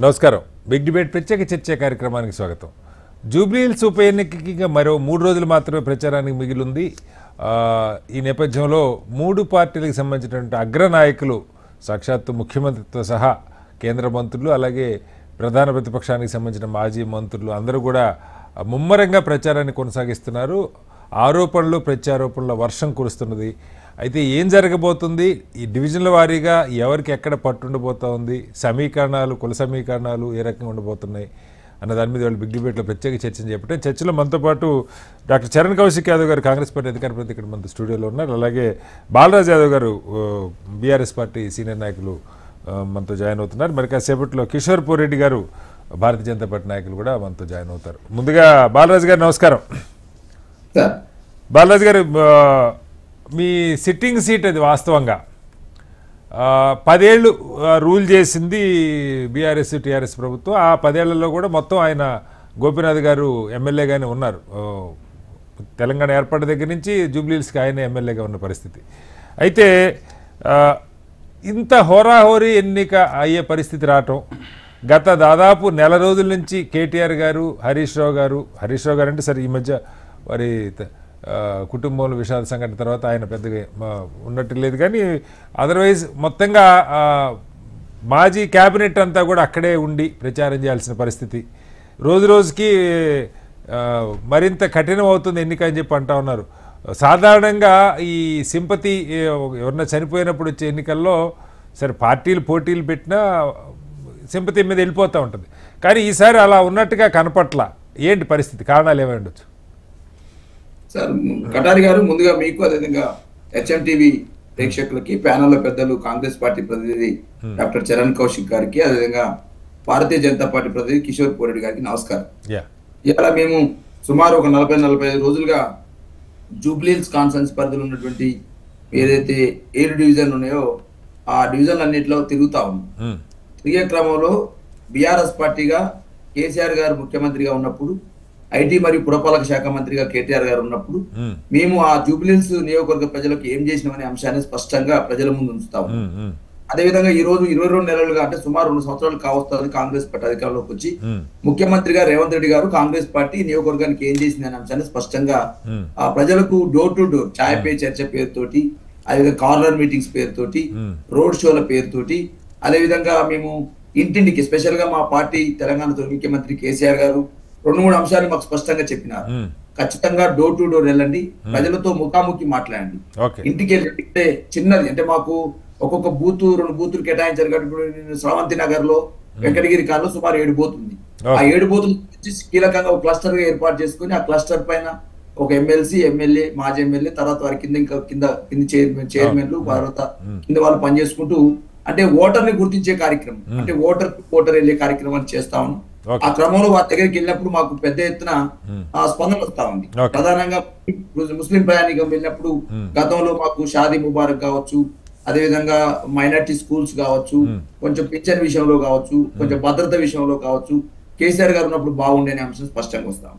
నమస్కారం. Big debate ప్రత్యేక చర్చ కార్యక్రమానికి స్వాగతం. జూబ్లీహిల్స్ ఉప ఎన్నికకి మరో 3 రోజులు మాత్రమే ప్రచారానికి మిగిలింది. ఈ నేపథ్యంలో 3 పార్టీలకు సంబంధించినటువంటి అగ్రనాయకులు సాక్షాత్తు ముఖ్యమంత్రితో సహా కేంద్ర మంత్రులు, అలాగే ప్రధాన ప్రతిపక్షానికి సంబంధించిన మాజీ మంత్రులు అందరూ కూడా ముమ్మరంగా ప్రచారాన్ని కొనసాగిస్తున్నారు. ఆరోపణలు ప్రత్యారోపణల వర్షం కురుస్తున్నది. అయితే ఏం జరగబోతుంది, ఈ డివిజన్ల వారీగా ఎవరికి ఎక్కడ పట్టుండబోతా ఉంది, సమీకరణాలు కుల సమీకరణాలు ఏ రకంగా ఉండబోతున్నాయి అన్న దాని మీద వాళ్ళు బిగ్ డిబేట్లో ప్రత్యేక చర్చను చేపట్టారు. చర్చలో మనతో పాటు డాక్టర్ చరణ్ కౌశిక్ యాదవ్ గారు కాంగ్రెస్ పార్టీ అధికార ప్రతినిధి ఇక్కడ మన స్టూడియోలో ఉన్నారు. అలాగే బాలరాజ్ యాదవ్ గారు బీఆర్ఎస్ పార్టీ సీనియర్ నాయకులు మనతో జాయిన్ అవుతున్నారు. మరి కాసేపట్లో కిషోర్ పూరెడ్డి గారు భారతీయ జనతా పార్టీ నాయకులు కూడా మనతో జాయిన్ అవుతారు. ముందుగా బాలరాజ్ గారు నమస్కారం. బాలరాజ్ గారు, మీ సిట్టింగ్ సీట్ అది వాస్తవంగా 10 ఏళ్ళు రూల్ చేసింది బీఆర్ఎస్ టీఆర్ఎస్ ప్రభుత్వం. ఆ 10 ఏళ్లలో కూడా మొత్తం ఆయన గోపీనాథ్ గారు ఎమ్మెల్యేగానే ఉన్నారు. తెలంగాణ ఏర్పడిన దగ్గర నుంచి జూబ్లీహిల్స్కి ఆయన ఎమ్మెల్యేగా ఉన్న పరిస్థితి. అయితే ఇంత హోరాహోరీ ఎన్నిక అయ్యే పరిస్థితి రావటం గత దాదాపు నెల రోజుల నుంచి కేటీఆర్ గారు, హరీష్ రావు గారు అంటే సరే ఈ మధ్య వారి కుటుంబంలో విషాద సంఘటన తర్వాత ఆయన పెద్దగా ఉన్నట్టు లేదు, కానీ అదర్వైజ్ మొత్తంగా మాజీ క్యాబినెట్ అంతా కూడా అక్కడే ఉండి ప్రచారం చేయాల్సిన పరిస్థితి రోజు రోజుకి మరింత కఠినం అవుతుంది ఎన్నిక అని చెప్పి అంటా ఉన్నారు. సాధారణంగా ఈ సింపతి ఎవరన్నా చనిపోయినప్పుడు వచ్చే ఎన్నికల్లో సరే పార్టీలు పోటీలు పెట్టినా సింపతి మీద వెళ్ళిపోతూ ఉంటుంది, కానీ ఈసారి అలా ఉన్నట్టుగా కనపట్ల. ఏంటి పరిస్థితి, కారణాలు ఏమై ఉండొచ్చు? సార్ కటారి గారు, ముందుగా మీకు అదేవిధంగా హెచ్ఎంటీవీ ప్రేక్షకులకి, ప్యానెల్లో పెద్దలు కాంగ్రెస్ పార్టీ ప్రతినిధి డాక్టర్ చరణ్ కౌశిక్ గారికి, అదేవిధంగా భారతీయ జనతా పార్టీ ప్రతినిధి కిషోర్ పూరెడ్డి గారికి నమస్కారం. ఇలా మేము సుమారు ఒక 40-45 రోజులుగా జూబ్లీహిల్స్ కాన్ఫరెన్స్ పరిధిలో ఉన్నటువంటి ఏదైతే 7 డివిజన్లు ఉన్నాయో ఆ డివిజన్లు అన్నింటిలో తిరుగుతా ఉన్నాం. తిరిగే క్రమంలో బీఆర్ఎస్ పార్టీగా కేసీఆర్ గారు ముఖ్యమంత్రిగా ఉన్నప్పుడు, ఐటీ మరియు పురపాలక శాఖ మంత్రిగా కేటీఆర్ గారు ఉన్నప్పుడు మేము ఆ జూబ్లీహిల్స్ నియోజకవర్గ ప్రజలకు ఏం చేసినామనే అంశాన్ని స్పష్టంగా ప్రజల ముందు ఉంచుతాము. అదేవిధంగా ఈ రోజు 22 నెలలుగా, అంటే సుమారు 2 సంవత్సరాలు కావస్తుంది కాంగ్రెస్ పార్టీ అధికారంలోకి వచ్చి, ముఖ్యమంత్రిగా రేవంత్ రెడ్డి గారు కాంగ్రెస్ పార్టీ నియోజకవర్గానికి ఏం చేసింది అనే అంశాన్ని స్పష్టంగా ఆ ప్రజలకు door to door chai pay చర్చ పేరుతోటి, అదేవిధంగా కార్నర్ మీటింగ్స్ పేరుతోటి, రోడ్ షోల పేరుతోటి, అదేవిధంగా మేము ఇంటింటికి స్పెషల్ గా మా పార్టీ తెలంగాణ ముఖ్యమంత్రి కేసీఆర్ గారు 2-3 అంశాలు మాకు స్పష్టంగా చెప్పినారు. ఖచ్చితంగా డోర్ టు డోర్ వెళ్ళండి, ప్రజలతో ముఖాముఖి మాట్లాడండి. ఇంటికి వెళ్ళి చిన్నది అంటే మాకు ఒక్కొక్క బూత్ 2 బూతులు కేటాయించారు కాబట్టి శ్రావంతి నగర్ లో, వెంకటగిరి కాలంలో సుమారు 7 బూత్ ఉంది. ఆ 7 బూతులు కీలకంగా ఒక క్లస్టర్ గా ఏర్పాటు చేసుకుని ఆ క్లస్టర్ పైన ఒక ఎమ్మెల్సీ, ఎమ్మెల్యే, మాజీ ఎమ్మెల్యే, తర్వాత వారి కింద చైర్మన్లు, తర్వాత కింద వాళ్ళు పనిచేసుకుంటూ, అంటే ఓటర్ ని గుర్తించే కార్యక్రమం, అంటే ఓటర్ వెళ్ళే కార్యక్రమాన్ని చేస్తా ఉన్నాం. ఆ క్రమంలో వారి దగ్గరికి వెళ్ళినప్పుడు మాకు పెద్ద ఎత్తున స్పందన వస్తా ఉంది. ప్రధానంగా ముస్లిం ప్రయాణికం వెళ్ళినప్పుడు గతంలో మాకు షాదీ ముబారక్ కావచ్చు, అదేవిధంగా మైనార్టీ స్కూల్స్ కావచ్చు, కొంచెం పింఛన్ విషయంలో కావచ్చు, కొంచెం భద్రత విషయంలో కావచ్చు, కేసీఆర్ గారు ఉన్నప్పుడు బాగుండే అంశం స్పష్టంగా వస్తాం.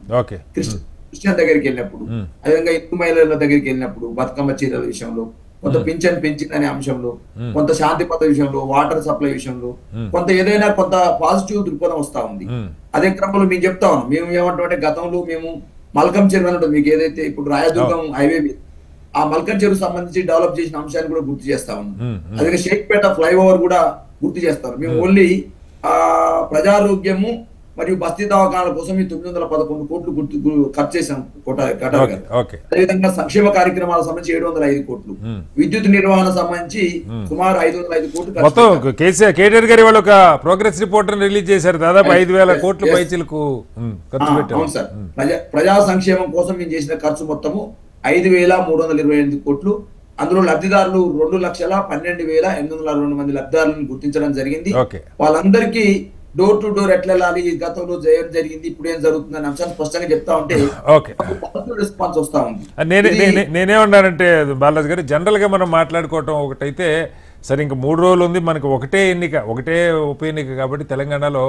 క్రిస్టియన్ దగ్గరికి వెళ్ళినప్పుడు, అదేవిధంగా హిందూ మహిళల దగ్గరికి వెళ్ళినప్పుడు బతుకమ్మ చీరల విషయంలో, కొంత పింఛన్ పెంచిందనే అంశంలో, కొంత శాంతి భద్రత విషయంలో, వాటర్ సప్లై విషయంలో కొంత ఏదైనా కొంత పాజిటివ్ దృక్పథం వస్తా ఉంది. అదే క్రమంలో మేము చెప్తా ఉన్నాం, మేము ఏమంటామంటే గతంలో మేము మల్కం చెరువు అని మీకు ఏదైతే ఇప్పుడు రాయదుర్గం హైవే మీద ఆ మల్కం చెరువు సంబంధించి డెవలప్ చేసిన అంశాన్ని కూడా గుర్తు చేస్తా ఉన్నాం. అదే షేక్పేట ఫ్లైఓవర్ కూడా గుర్తు చేస్తారు. మేము ఓన్లీ ప్రజారోగ్యము మరియు బస్తీ దవాఖానాల కోసం ఈ 911 కోట్లు ఖర్చు చేశాం కటారి గారు. అదేవిధంగా సంక్షేమ కార్యక్రమాల సంబంధించి 705 కోట్లు, విద్యుత్ నిర్వహణ సంబంధించి సుమారు 505 కోట్లు. కేటీఆర్ గారి వాళ్ళు ఒక ప్రోగ్రెస్ రిపోర్ట్ రిలీజ్ చేశారు, దాదాపు 5,000 కోట్లు పైచిలకు ఖర్చు పెట్టారు. అవును సార్, ప్రజా సంక్షేమం కోసం మేము చేసిన ఖర్చు మొత్తము 5,328 కోట్లు. అందులో లబ్ధిదారులు 2,12,802 మంది లబ్ధిదారులను గుర్తించడం జరిగింది. వాళ్ళందరికీ డోర్ టు డోర్ ఎట్లా వెళ్ళాలి, గతంలో చేయడం జరిగింది, ఇప్పుడు ఏం జరుగుతుంది అనే అంశాన్ని స్పష్టంగా చెప్తా ఉంటే రెస్పాన్స్ వస్తా ఉంది. నేనేమన్నానంటే బాలాజీ గారు, జనరల్ గా మనం మాట్లాడుకోవటం ఒకటైతే సరే, ఇంకా 3 రోజులు ఉంది మనకి, ఒకటే ఉప ఎన్నిక కాబట్టి తెలంగాణలో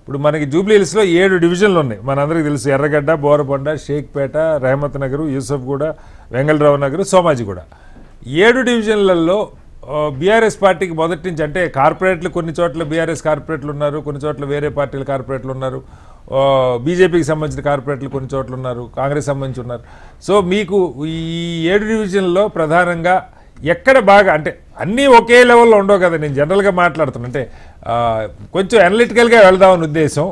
ఇప్పుడు మనకి జూబ్లీహిల్స్లో 7 డివిజన్లు ఉన్నాయి. మనందరికీ తెలుసు, ఎర్రగడ్డ, బోరబండ, షేక్పేట, రహమత్ నగర్, యూసఫ్గూడ, వెంగళరావు నగర్, సోమాజిగూడ. 7 డివిజన్లలో బీఆర్ఎస్ పార్టీకి మొదటి నుంచి అంటే కార్పొరేట్లు కొన్ని చోట్ల బీఆర్ఎస్ కార్పొరేట్లు ఉన్నారు, కొన్ని చోట్ల వేరే పార్టీల కార్పొరేట్లు ఉన్నారు, బీజేపీకి సంబంధించిన కార్పొరేట్లు కొన్ని చోట్ల ఉన్నారు, కాంగ్రెస్ సంబంధించి ఉన్నారు. సో మీకు ఈ 7 డివిజన్లో ప్రధానంగా ఎక్కడ బాగా అంటే అన్నీ ఒకే లెవెల్లో ఉండవు కదా, నేను జనరల్గా మాట్లాడుతున్నా, అంటే కొంచెం అనలిటికల్గా వెళ్దామని ఉద్దేశం.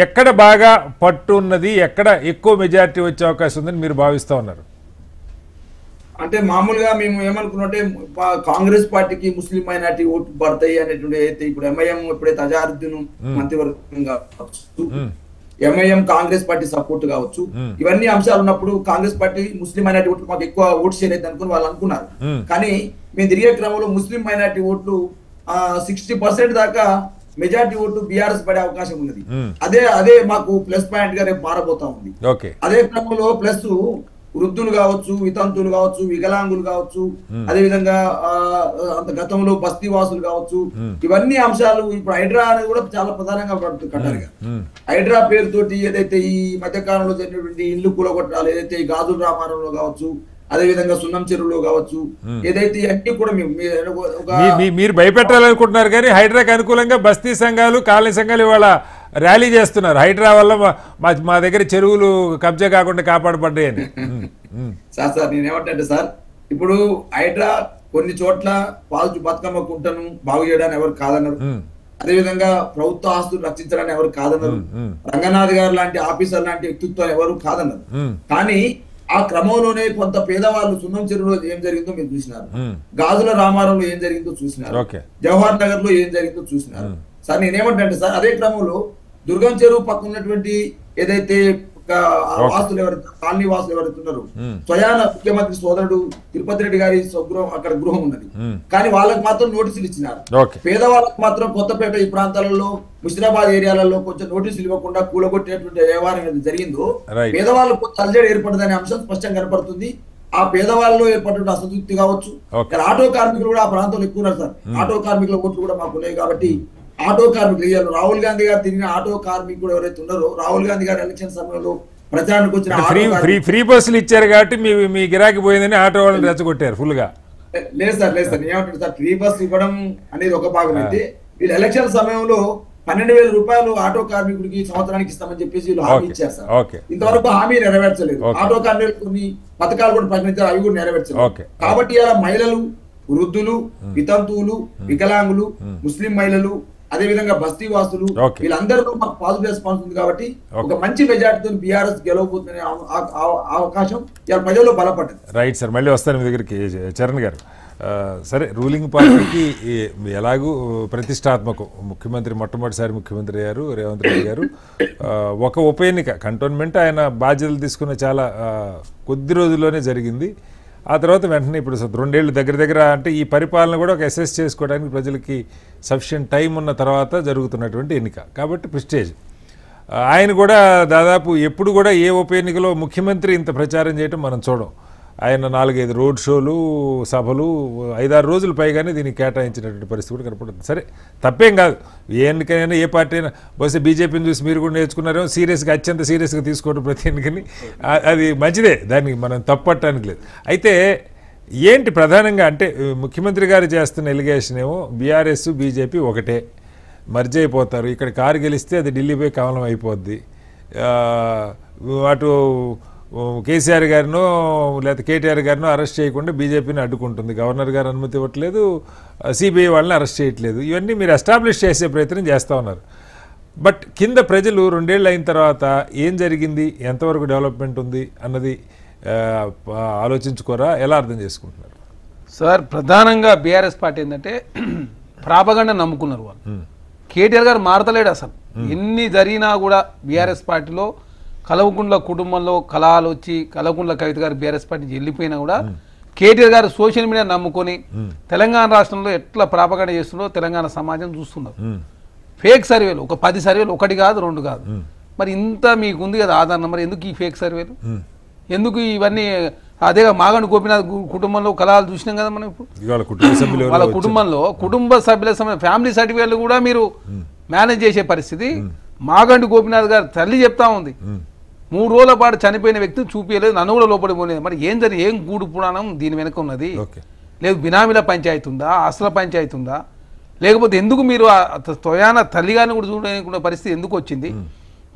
ఎక్కడ బాగా పట్టు ఉన్నది, ఎక్కడ ఎక్కువ మెజారిటీ వచ్చే అవకాశం ఉందని మీరు భావిస్తూ ఉన్నారు? అంటే మామూలుగా మేము ఏమనుకున్నట్టే కాంగ్రెస్ పార్టీకి ముస్లిం మైనార్టీ ఓటు పడతాయి అనేటువంటి అయితే ఇప్పుడు ఎంఐఎం ఎప్పుడైతే అజారుద్దీన్ మంత్రివర్గం కావచ్చు, ఎంఐఎం కాంగ్రెస్ పార్టీ సపోర్ట్ కావచ్చు, ఇవన్నీ అంశాలు ఉన్నప్పుడు కాంగ్రెస్ పార్టీ ముస్లిం మైనార్టీ ఓట్లు మాకు ఎక్కువ ఓటు షేర్ అయితే అనుకుని వాళ్ళు అనుకున్నారు. కానీ మేము తిరిగే క్రమంలో ముస్లిం మైనార్టీ ఓట్లు 60% దాకా మెజార్టీ ఓటు బీఆర్ఎస్ పడే అవకాశం ఉన్నది. అదే మాకు ప్లస్ పాయింట్ గా రేపు మారబోతా ఉంది. అదే క్రమంలో ప్లస్ వృద్ధులు కావచ్చు, వితంతువులు కావచ్చు, వికలాంగులు కావచ్చు, అదే విధంగా అంత గతంలో బస్తీ వాసులు కావచ్చు, ఇవన్నీ అంశాలు ఇప్పుడు హైడ్రా అనేది కూడా చాలా ప్రధానంగా పడుతుంది. కట్టారుగా హైడ్రా పేరుతోటి ఏదైతే ఈ మధ్యకాలంలో జరిగినటువంటి ఇల్లు కూలగొట్టాలి, ఏదైతే ఈ గాజుల రామారంలో కావచ్చు, అదే విధంగా సున్నం చెరువులో కావచ్చు, ఏదైతే అన్ని కూడా మీరు భయపెట్టాలనుకుంటున్నారు. కానీ హైడ్రాకి అనుకూలంగా బస్తీ సంఘాలు, కాలనీ సంఘాలు ఇవాళ ర్యాలీ చేస్తున్నారు. హైడ్రా వల్ల మా దగ్గర చెరువులు కబ్జా కాకుండా కాపాడబడ్డాయని. సార్ నేనేమంటే సార్, ఇప్పుడు హైడ్రా కొన్ని చోట్ల పాల్చు బతుకమ్మ కుంటను బాగు చేయడానికి ఎవరు కాదన్నారు, అదేవిధంగా ప్రభుత్వ ఆస్తులు రక్షించడానికి ఎవరు కాదన్నారు, రంగనాథ్ గారు లాంటి ఆఫీసర్ లాంటి వ్యక్తిత్వాలు ఎవరు కాదన్నారు. కానీ ఆ క్రమంలోనే కొంత పేదవాళ్ళు సున్నం చెరువులో ఏం జరిగిందో మీరు చూసినారు, గాజుల రామారంలో ఏం జరిగిందో చూసినారు, జవహర్ నగర్ లో ఏం జరిగిందో చూసినారు. సార్ నేనేమంటే సార్, అదే క్రమంలో దుర్గం చెరువు పక్కన ఉన్నటువంటి ఏదైతే వాసులు ఎవరైతే కాలనీ వాసులు ఎవరైతే ఉన్నారో, స్వయాన ముఖ్యమంత్రి సోదరుడు తిరుపతి రెడ్డి గారి స్వగృహం అక్కడ గృహం ఉన్నది. కానీ వాళ్ళకి మాత్రం నోటీసులు ఇచ్చినారు. పేదవాళ్ళకి మాత్రం కొత్తపేట ఈ ప్రాంతాలలో ముషిరాబాద్ ఏరియాలలో కొంచెం నోటీసులు ఇవ్వకుండా కూలగొట్టేటువంటి వ్యవహారం ఏది జరిగిందో పేదవాళ్ళకు కొంత అలజడి ఏర్పడదనే అంశం స్పష్టంగా కనపడుతుంది. ఆ పేదవాళ్ళలో ఏర్పడిన అసంతృప్తి కావచ్చు, ఆటో కార్మికులు కూడా ఆ ప్రాంతంలో ఎక్కువ ఉన్నారు సార్. ఆటో కార్మికుల ఓట్లు కూడా మాకు ఉన్నాయి. కాబట్టి ఆటో కార్మికులు, రాహుల్ గాంధీ గారు తిరిగిన ఆటో కార్మికులు ఎవరైతే ఉన్నారో, రాహుల్ గాంధీ గారు ఎలక్షన్ సమయంలో ప్రచారానికి వచ్చిన ఫ్రీ బస్సులు ఇచ్చారు కాబట్టి మీ గిరాకీ పోయిందని ఆటో వాళ్ళని రెచ్చగొట్టారు ఫుల్ గా. లేదు సార్ ఏమంటారు సార్, ఫ్రీ బస్ ఇవ్వడం అనేది ఒక భాగం అయితే వీళ్ళు ఎలక్షన్ సమయంలో 12,000 రూపాయలు ఆటో కార్మికుడికి సంవత్సరానికి ఇస్తామని చెప్పేసి వీళ్ళు హామీ ఇచ్చారు సార్. ఇంతవరకు హామీ నెరవేర్చలేదు. ఆటో కార్మికులు కొన్ని పథకాలు కూడా ప్రకటించారు, అవి కూడా నెరవేర్చలేదు. కాబట్టి ఇలా మహిళలు, వృద్ధులు, వితంతువులు, వికలాంగులు, ముస్లిం మహిళలు, అదే విధంగా బస్తీ వాసులు, వీళ్ళందరిలో మాకు పాజిటివ్ రెస్పాన్స్ ఉంది. కాబట్టి ఒక మంచి మెజార్టీతో బీఆర్ఎస్ గెలవబోతున్న అవకాశం ఇలా ప్రజల్లో బలపడ్డది. రైట్ సార్, మళ్ళీ వస్తాను మీ దగ్గరికి. చరణ్ గారు, సరే రూలింగ్ పార్టీకి ఎలాగూ ప్రతిష్టాత్మకం, ముఖ్యమంత్రి మొట్టమొదటిసారి ముఖ్యమంత్రి అయ్యారు రేవంత్ రెడ్డి గారు. ఒక ఉప ఎన్నిక కంటోన్మెంట్ ఆయన బాధ్యతలు తీసుకున్న చాలా కొద్ది రోజుల్లోనే జరిగింది. ఆ తర్వాత వెంటనే ఇప్పుడు 2 ఏళ్ళు దగ్గర అంటే ఈ పరిపాలన కూడా ఒక అసెస్ చేసుకోవడానికి ప్రజలకి సఫిషియెంట్ టైం ఉన్న తర్వాత జరుగుతున్నటువంటి ఎన్నిక కాబట్టి ప్రెస్టేజ్. ఆయన కూడా దాదాపు ఎప్పుడు కూడా ఏ ఉప ఎన్నికలో ముఖ్యమంత్రి ఇంత ప్రచారం చేయటం మనం చూడం. ఆయన 4-5 రోడ్ షోలు, సభలు, 5-6 రోజులు పైగానే దీనికి కేటాయించినటువంటి పరిస్థితి కూడా కనపడుతుంది. సరే తప్పేం కాదు, ఏ ఎన్నికైనా ఏ పార్టీ అయినా. బహుశా బీజేపీని చూసి మీరు కూడా నేర్చుకున్నారేమో, సీరియస్గా అత్యంత సీరియస్గా తీసుకోవడం ప్రతి ఎన్నికని. అది మంచిదే, దానికి మనం తప్పట్టడానికి లేదు. అయితే ఏంటి ప్రధానంగా అంటే ముఖ్యమంత్రి గారు చేస్తున్న ఎలిగేషన్ ఏమో బీఆర్ఎస్ బీజేపీ ఒకటే, మర్జ్ అయిపోతారు, ఇక్కడ కారు గెలిస్తే అది ఢిల్లీపై కమలం అయిపోద్ది, అటు కేసీఆర్ గారినో లేకపోతే కేటీఆర్ గారినో అరెస్ట్ చేయకుండా బీజేపీని అడ్డుకుంటుంది, గవర్నర్ గారు అనుమతి ఇవ్వట్లేదు, సిబిఐ వాళ్ళని అరెస్ట్ చేయట్లేదు, ఇవన్నీ మీరు ఎస్టాబ్లిష్ చేసే ప్రయత్నం చేస్తూ ఉన్నారు. బట్ కింద ప్రజలు 2 ఏళ్ళు అయిన తర్వాత ఏం జరిగింది, ఎంతవరకు డెవలప్మెంట్ ఉంది అన్నది ఆలోచించుకోరా, ఎలా అర్థం చేసుకుంటున్నారు? సార్ ప్రధానంగా బీఆర్ఎస్ పార్టీ ఏంటంటే ప్రాపగండ నమ్ముకున్నారు వాళ్ళు. కేటీఆర్ గారు మారతలేడు అసలు. ఎన్ని జరిగినా కూడా బీఆర్ఎస్ పార్టీలో కల్వకుంట్ల కుటుంబంలో కళాలు వచ్చి కల్వకుంట్ల కవిత గారు బీఆర్ఎస్ పార్టీ వెళ్ళిపోయినా కూడా కేటీఆర్ గారు సోషల్ మీడియా నమ్ముకొని తెలంగాణ రాష్ట్రంలో ఎట్లా ప్రాపగండ చేస్తుందో తెలంగాణ సమాజం చూస్తున్నారు. ఫేక్ సర్వేలు ఒక 10 సర్వేలు, 1 కాదు 2 కాదు. మరి ఇంత మీకు ఉంది కదా ఆధార్ నెంబర్, ఎందుకు ఈ ఫేక్ సర్వేలు, ఎందుకు ఇవన్నీ? అదే మాగంటి గోపీనాథ్ కుటుంబంలో కళాలు చూసినాం కదా మనం. ఇప్పుడు వాళ్ళ కుటుంబంలో కుటుంబ సభ్యుల ఫ్యామిలీ సర్టిఫికేట్లు కూడా మీరు మేనేజ్ చేసే పరిస్థితి. మాగంటి గోపీనాథ్ గారు తల్లి చెప్తా ఉంది, 3 రోజుల పాటు చనిపోయిన వ్యక్తిని చూపించలేదు, నన్ను కూడా లోపలికి పోలేదు. మరి ఏం గూడు పురాణం దీని వెనక ఉన్నది? లేదు బినామీల పంచాయతీ ఉందా, ఆస్తుల పంచాయతీ ఉందా, లేకపోతే ఎందుకు మీరు స్వయాన తల్లిగారిని కూడా చూడలేకున్న పరిస్థితి ఎందుకు వచ్చింది?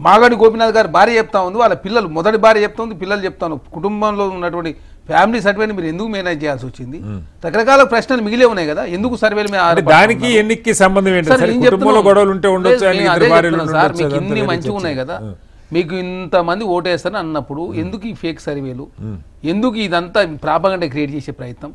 మాగడి గోపీనాథ్ గారి భార్య చెప్తా ఉంది, వాళ్ళ పిల్లలు మొదటి భార్య చెప్తా ఉంది, పిల్లలు చెప్తాను, కుటుంబంలో ఉన్నటువంటి ఫ్యామిలీ సర్వేని మీరు ఎందుకు మేనేజ్ చేయాల్సి వచ్చింది? రకరకాల ప్రశ్నలు మిగిలే ఉన్నాయి కదా, ఎందుకు సర్వేలు దానికి ఎన్నికకి సంబంధం ఏంటి? కుటుంబంలో గొడవలు ఉంటే ఉండొచ్చు, ఇన్ని మంచిగా ఉన్నాయి కదా, మీకు ఇంతమంది ఓటేస్తారని అన్నప్పుడు ఎందుకు ఈ ఫేక్ సర్వేలు, ఎందుకు ఇదంతా ప్రాపగండా క్రియేట్ చేసే ప్రయత్నం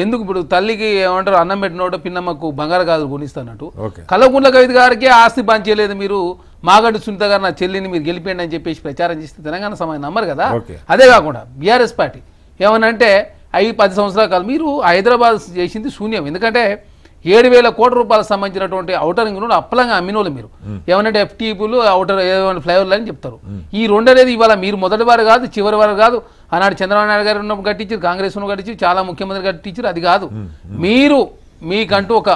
ఎందుకు? ఇప్పుడు తల్లికి ఏమంటారు, అన్నం పెట్టినోడు పిన్నమ్మకు బంగారు గాజులు కొనిస్తానట్టు కల్వకుంట్ల కవిత గారికి ఆస్తి పంచేయలేదు మీరు, మాగడ్డి సునీత గారు నా చెల్లిని మీరు గెలిపేయండి అని చెప్పేసి ప్రచారం చేస్తే తెలంగాణ సమాజం నమ్మరు కదా. అదే కాకుండా బీఆర్ఎస్ పార్టీ ఏమనంటే 5-10 సంవత్సరాల కాలం మీరు హైదరాబాద్ చేసింది శూన్యం. ఎందుకంటే 7,000 కోట్ల రూపాయలకు సంబంధించినటువంటి ఔటర్ రింగ్ రోడ్ అప్పలంగా అమ్మినోళ్ళు మీరు. ఏమనంటే ఎఫ్టీపులు ఔటర్ ఏమైనా ఫ్లైఓవర్లు అని చెప్తారు. ఈ రెండు అనేది ఇవాళ మీరు మొదటి వారు కాదు, చివరి వారు కాదు. ఆనాడు చంద్రబాబు నాయుడు గారు ఉన్నప్పుడు కట్టించారు, కాంగ్రెస్ ఉన్న కట్టించారు, చాలా ముఖ్యమంత్రి కట్టించారు. అది కాదు, మీరు మీకంటూ ఒక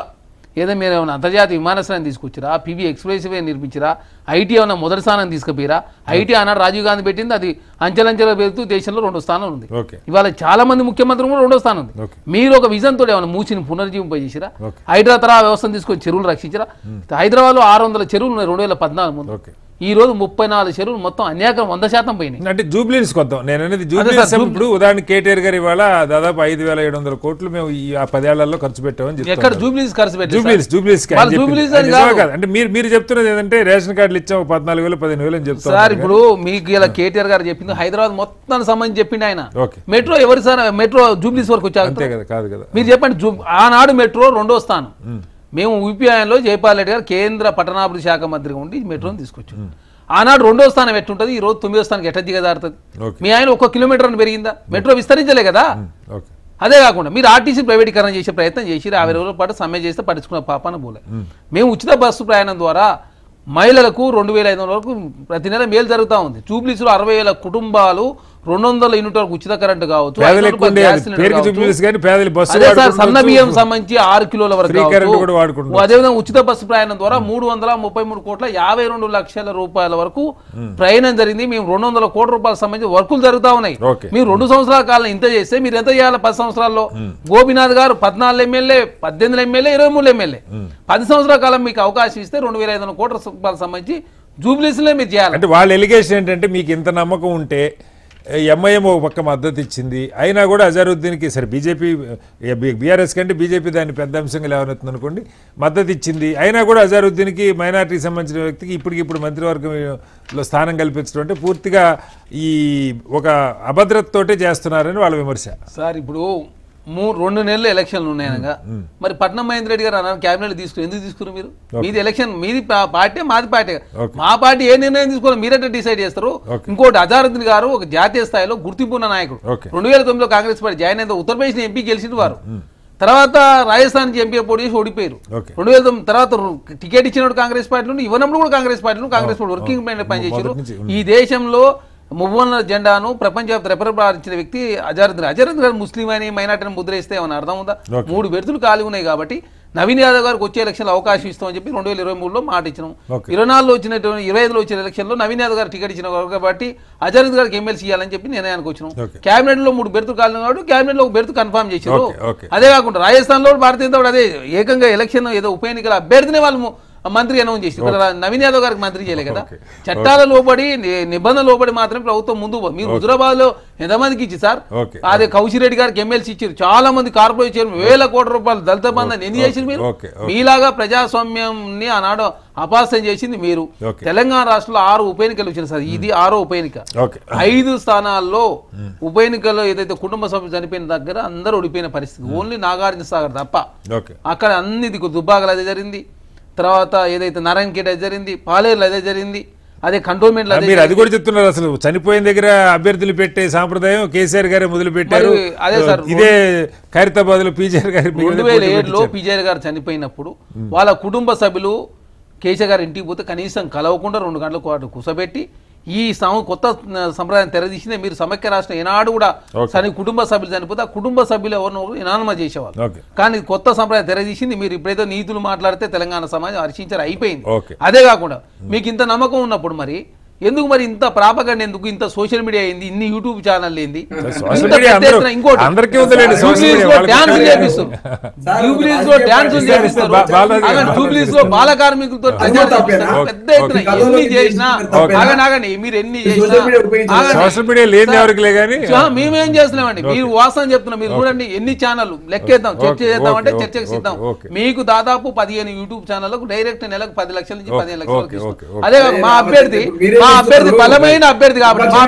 ఏదో మీరు ఏమైనా అంతర్జాతీయ విమానాశ్రయాన్ని తీసుకొచ్చిరా, పివి ఎక్స్ప్రెస్ వే నిర్మించిరా, ఐటీ ఏమైనా మొదటి స్థానం తీసుకుపోయిరా? ఐటీ ఆనాడు రాజీవ్ గాంధీ పెట్టింది, అది అంచెలంచెలు పెరుగుతూ దేశంలో 2వ స్థానం ఉంది. ఇవాళ చాలా మంది ముఖ్యమంత్రులు కూడా 2వ స్థానం ఉంది. మీరు ఒక విజన్ తోటి ఏమైనా మూసిని పునర్జీవింపజేసిరా? హైదరాబాద్ తరహా వ్యవస్థను తీసుకొని చెరువులు రక్షించరా? హైదరాబాద్లో 600 చెరువులు ఉన్నాయి 2014 ముందు. ఈ రోజు 34 చెరువులు మొత్తం అన్యాకరం 100% పోయినాయి. అంటే జూబ్లీస్ కొద్దాం నేను అనేది జూబ్లీస్. ఇప్పుడు ఉదాహరణ కేటీఆర్ గారు ఇవాళ దాదాపు 5,700 కోట్లు మేము ఈ 10 ఏళ్లలో ఖర్చు పెట్టామని ఎక్కడ జూబ్లీస్ ఖర్చు పెట్టారు? జూబ్లీస్ అంటే మీరు చెప్తున్నది ఏంటంటే రేషన్ కార్డులు ఇచ్చాము 14,000 15,000 అని చెప్తారు సార్. ఇప్పుడు మీకు ఇలా కేటీఆర్ గారు చెప్పింది హైదరాబాద్ మొత్తానికి సంబంధించి చెప్పింది ఆయన. మెట్రో ఎవరు సార్? మెట్రో జూబ్లీస్ వరకు వచ్చారు కాదు కదా. మీరు చెప్పండి, ఆనాడు మెట్రో 2వ స్థానం. మేము యూపీఐలో జైపాల్ రెడ్డి గారు కేంద్ర పట్టణాభివృద్ధి శాఖ మంత్రిగా ఉండి మెట్రోని తీసుకొచ్చాం. ఆనాడు 2వ స్థానం ఎట్టుంటది, ఈ రోజు 9వ స్థానానికి ఎట్ట దిగజారుతుంది? మీ ఆయన 1 కిలోమీటర్ అని పెరిగిందా? మెట్రో విస్తరించలే కదా. అదే కాకుండా మీరు ఆర్టీసీ ప్రైవేటీకరణ చేసే ప్రయత్నం చేసి 50 రోజుల పాటు సమ్మె చేస్తే పట్టించుకున్న పాపాన పోలే. మేము ఉచిత బస్సు ప్రయాణం ద్వారా మహిళలకు 2,500 వరకు ప్రతి నెల మేలు జరుగుతూ ఉంది. జూబ్లీస్లో 60,000 కుటుంబాలు 200 యూనిట్ వరకు ఉచిత కరెంట్ కావచ్చు, సన్న బియ్యం సంబంధించి 6 కిలోల వరకు. అదేవిధంగా ఉచిత బస్సు ప్రయాణం ద్వారా 333,52 లక్షల రూపాయల వరకు ప్రయాణం జరిగింది. మేము 200 కోట్ల రూపాయలకు సంబంధించి వర్కులు జరుగుతూ ఉన్నాయి. మీరు 2 సంవత్సరాల కాలం ఇంత చేస్తే మీరు ఎంత చేయాలి? 10 సంవత్సరాల్లో గోపీనాథ్ గారు 14 ఎమ్మెల్యే, 18 ఎమ్మెల్యే, 23 ఎమ్మెల్యే. 10 సంవత్సరాల కాలం మీకు అవకాశం ఇస్తే 2,500 కోట్ల రూపాయలకు సంబంధించి జూబ్లీస్లో మీరు చేయాలి. అంటే వాళ్ళ ఎలిగేషన్ ఏంటంటే మీకు ఇంత నమ్మకం ఉంటే ఎంఐఎం ఒక పక్క మద్దతు ఇచ్చింది, అయినా కూడా అజారుద్దీన్కి సరే బీజేపీ బీఆర్ఎస్ కంటే బీజేపీ దాన్ని పెద్ద అంశంగా లేవనెత్తుంది అనుకోండి, మద్దతు ఇచ్చింది. అయినా కూడా అజారుద్దీన్కి మైనారిటీకి సంబంధించిన వ్యక్తికి ఇప్పటికిప్పుడు మంత్రివర్గంలో స్థానం కల్పించడం అంటే పూర్తిగా ఈ ఒక అభద్రతతోటే చేస్తున్నారని వాళ్ళ విమర్శ. సార్ ఇప్పుడు 2 నెలలు ఎలక్షన్లు ఉన్నాయనగా మరి పట్నం మహేందర్ రెడ్డి గారు అన్నారు క్యాబినెట్ తీసుకుని ఎందుకు తీసుకున్నారు మీరు? మీది ఎలక్షన్, మీది పార్టీ, మాది పార్టీ. మా పార్టీ ఏ నిర్ణయం తీసుకోవాలి మీరంటే డిసైడ్ చేస్తారు. ఇంకోటి అజారుద్దీన్ గారు ఒక జాతీయ స్థాయిలో గుర్తింపు ఉన్న నాయకుడు. 2009లో కాంగ్రెస్ పార్టీ జాయిన్ అయితే ఉత్తరప్రదేశ్ ఎంపీ గెలిచిన వారు. తర్వాత రాజస్థాన్ నుంచి ఎంపీ పోటీ చేసి ఓడిపోయారు. 2009 తర్వాత టికెట్ ఇచ్చినప్పుడు కాంగ్రెస్ పార్టీలో, ఇవ్వనప్పుడు కూడా కాంగ్రెస్ పార్టీ వర్కింగ్ పనిచేసారు. ఈ దేశంలో మువ్వన్న జెండాను ప్రపంచవ్యాప్త రెపరెపలాడించిన వ్యక్తి అజారుద్దీన్. అజారుద్దీన్ గారు ముస్లిం అని మైనార్టీని ముద్ర వేస్తే ఏమైనా అర్థం ఉందా? 3 బెర్తులు ఖాళీ ఉన్నాయి కాబట్టి నవీన్ యాదవ్ గారికి వచ్చే ఎలక్షన్లో అవకాశం ఇస్తామని చెప్పి 2023లో మాట ఇచ్చినాం. 24లో వచ్చినటువంటి 25లో వచ్చిన ఎలక్షన్లో నవీన్ యాదవ్ గారు టికెట్ ఇచ్చిన కాబట్టి అజారుద్దీన్ గారికి ఎమ్మెల్సీ ఇవ్వాలని చెప్పి నిర్ణయానికి వచ్చినాం. క్యాబినెట్ లో 3 బెర్తులు ఖాళీ కాబట్టి క్యాబినెట్ లో 1 బెర్తు కన్ఫర్మ్ చేశారు. అదే కాకుండా రాజస్థాన్ లో భారతీయ జనతా పార్టీ అదే ఏకంగా ఎలక్షన్ ఏదో ఉప ఎన్నికల అభ్యర్థిని వాళ్ళు మంత్రి అనౌన్స్ చేసి నవీన్ యాదవ్ గారికి మంత్రి చేయలే కదా. చట్టాల లోబడి నిబంధనలు లోబడి మాత్రమే ప్రభుత్వం ముందు. మీరు హుజురాబాద్ లో ఎంతమందికి ఇచ్చి సార్? అదే కౌశిరెడ్డి గారికి ఎమ్మెల్సీ ఇచ్చారు, చాలా మంది కార్పొరేట్ చైర్మన్ 1000 కోట్ల రూపాయలు దళిత బంధాన్ని ఎన్ని చేసింది మీరు? మీలాగా ప్రజాస్వామ్యాన్ని ఆనాడు అపాస్యం చేసింది మీరు. తెలంగాణ రాష్ట్రంలో 6 ఉప ఎన్నికలు వచ్చినాయి సార్, ఇది 6వ ఉప ఎన్నిక. 5 స్థానాల్లో ఉప ఎన్నికల్లో ఏదైతే కుటుంబ సభ్యులు చనిపోయిన దగ్గర అందరూ ఓడిపోయిన పరిస్థితి. ఓన్లీ నాగార్జున సాగర్ తప్ప అక్కడ అన్ని దుబ్బాకలు అదే జరిగింది. తర్వాత ఏదైతే నారాయణఖేడ్ అదే జరిగింది, పాలేరులో అదే జరిగింది, అదే కంటోన్మెంట్. మీరు అది కూడా చెప్తున్నారు, అసలు చనిపోయిన దగ్గర అభ్యర్థులు పెట్టే సాంప్రదాయం కేసీఆర్ గారే మొదలు పెట్టారు. అదే సార్, ఇదే ఖైరతాబాద్ లో పీజీఆర్ గారు 2007లో పీజీఆర్ గారు చనిపోయినప్పుడు వాళ్ళ కుటుంబ సభ్యులు కేసీఆర్ గారు ఇంటికి పోతే కనీసం కలవకుండా 2 గంటల పాటు కూసబెట్టి ఈ కొత్త సంప్రదాయం తెరదీసిందే. మీరు సమైక్య రాష్ట్రం ఏనాడు కూడా కుటుంబ సభ్యులు చనిపోతే ఆ కుటుంబ సభ్యులు ఎవరినో ఇనానమా చేసేవాళ్ళు. కానీ కొత్త సంప్రదాయం తెరదీసింది. మీరు ఇప్పుడైతే నీతులు మాట్లాడితే తెలంగాణ సమాజం హర్షించారు, అయిపోయింది. అదే కాకుండా మీకు ఇంత నమ్మకం ఉన్నప్పుడు మరి ఎందుకు మరి ఇంత ప్రాపగండ ఎందుకు, ఇంత సోషల్ మీడియా ఏంది, ఇన్ని యూట్యూబ్ ఛానల్ ఏంది, సోషల్ మీడియా ఇంకోటి అందరికీ ఉందిలేండి. డ్యాన్స్ చేపిస్తారు, జూబ్లీస్ లో డ్యాన్సులు చేపిస్తారు, జూబ్లీస్ లో బాల కార్మికులతో పెద్ద ఎత్తున ఎన్ని చేసినా ఆగండి మీరు ఎన్ని చేసినా సోషల్ మీడియా లేని ఎవరికి కానీ మేమేం చేస్తున్నామండి, మీరు వాస్తవం చెప్తున్నా. మీరు చూడండి ఎన్ని ఛానల్ లెక్కేద్దాం, చర్చ చేద్దాం అంటే చర్చకు సిద్ధం. మీకు దాదాపు 15 యూట్యూబ్ ఛానళ్లకు డైరెక్ట్ నెలకు 10 లక్షల నుంచి 15 లక్షలు. అదే మా అభ్యర్థి బలమైన అభ్యర్థి కాబట్టి మా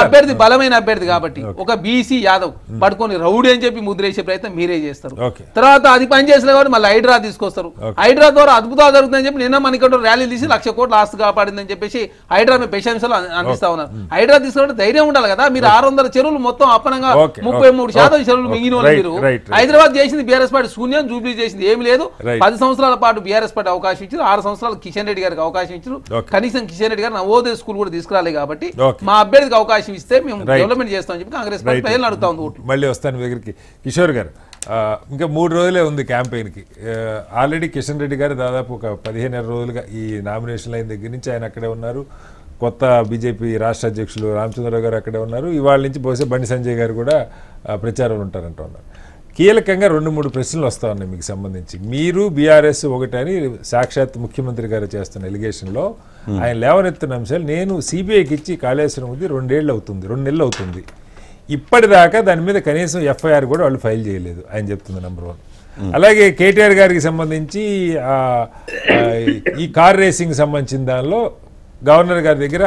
అభ్యర్థి బలమైన అభ్యర్థి కాబట్టి ఒక బీసీ యాదవ్ పడుకొని రౌడీ అని చెప్పి ముద్రేసే ప్రయత్నం మీరే చేస్తారు. తర్వాత అది పని చేసిన కాబట్టి మళ్ళీ హైడ్రా తీసుకొస్తారు. హైడ్రా ద్వారా అద్భుతాలు జరుగుతుందని చెప్పి నిన్న మనకి ర్యాలీ తీసి 1,00,000 కోట్లు ఆస్తి కాపాడిందని చెప్పేసి హైడ్రా ప్రశంసలు అందిస్తా ఉన్నారు. హైడ్రా తీసుకుంటే ధైర్యం ఉండాలి కదా. మీరు 600 చెరువులు మొత్తం అప్పనంగా 33% చెరువులు మింగిన వాళ్ళు మీరు. హైదరాబాద్ చేసింది బీఆర్ఎస్ పార్టీ శూన్యం, జూబ్లీ చేసింది ఏమి లేదు. 10 సంవత్సరాల పాటు బీఆర్ఎస్ పార్టీ అవకాశం ఇచ్చారు, 6 సంవత్సరాలు కిషన్ రెడ్డి గారికి అవకాశం ఇచ్చారు. కనీసం కిషన్ రెడ్డి గారు నవోదయ స్కూల్ కూడా తీసుకురాలేదు కాబట్టి మా అభ్యర్థికి అవకాశం ఇస్తే మేము డెవలప్మెంట్ చేస్తామని చెప్పి కాంగ్రెస్ పార్టీ ప్రజలు అడుగుతా ఉంది. మళ్ళీ వస్తాను దగ్గరికి. కిషోర్ గారు, ఇంకా 3 రోజులే ఉంది క్యాంపెయిన్కి. ఆల్రెడీ కిషన్ రెడ్డి గారు దాదాపు ఒక 15 రోజులుగా ఈ నామినేషన్ అయిన దగ్గర నుంచి ఆయన అక్కడే ఉన్నారు. కొత్త బీజేపీ రాష్ట్ర అధ్యక్షులు రామచంద్రరావు గారు అక్కడే ఉన్నారు. ఇవాళ నుంచి బహుశా బండి సంజయ్ గారు కూడా ప్రచారంలో ఉంటారంటూ ఉన్నారు. కీలకంగా 2-3 ప్రశ్నలు వస్తూ ఉన్నాయి మీకు సంబంధించి. మీరు బీఆర్ఎస్ ఒకటని సాక్షాత్ ముఖ్యమంత్రి గారు చేస్తున్న ఎలిగేషన్లో ఆయన లేవనెత్తున్న అంశాలు, నేను సిబిఐకి ఇచ్చి కాళేశ్వరం ఉంది 2 నెలలు అవుతుంది, ఇప్పటిదాకా దాని మీద కనీసం ఎఫ్ఐఆర్ కూడా వాళ్ళు ఫైల్ చేయలేదు ఆయన చెప్తుంది. నెంబర్ 1. అలాగే కేటీఆర్ గారికి సంబంధించి ఈ కార్ రేసింగ్ సంబంధించిన దానిలో గవర్నర్ గారి దగ్గర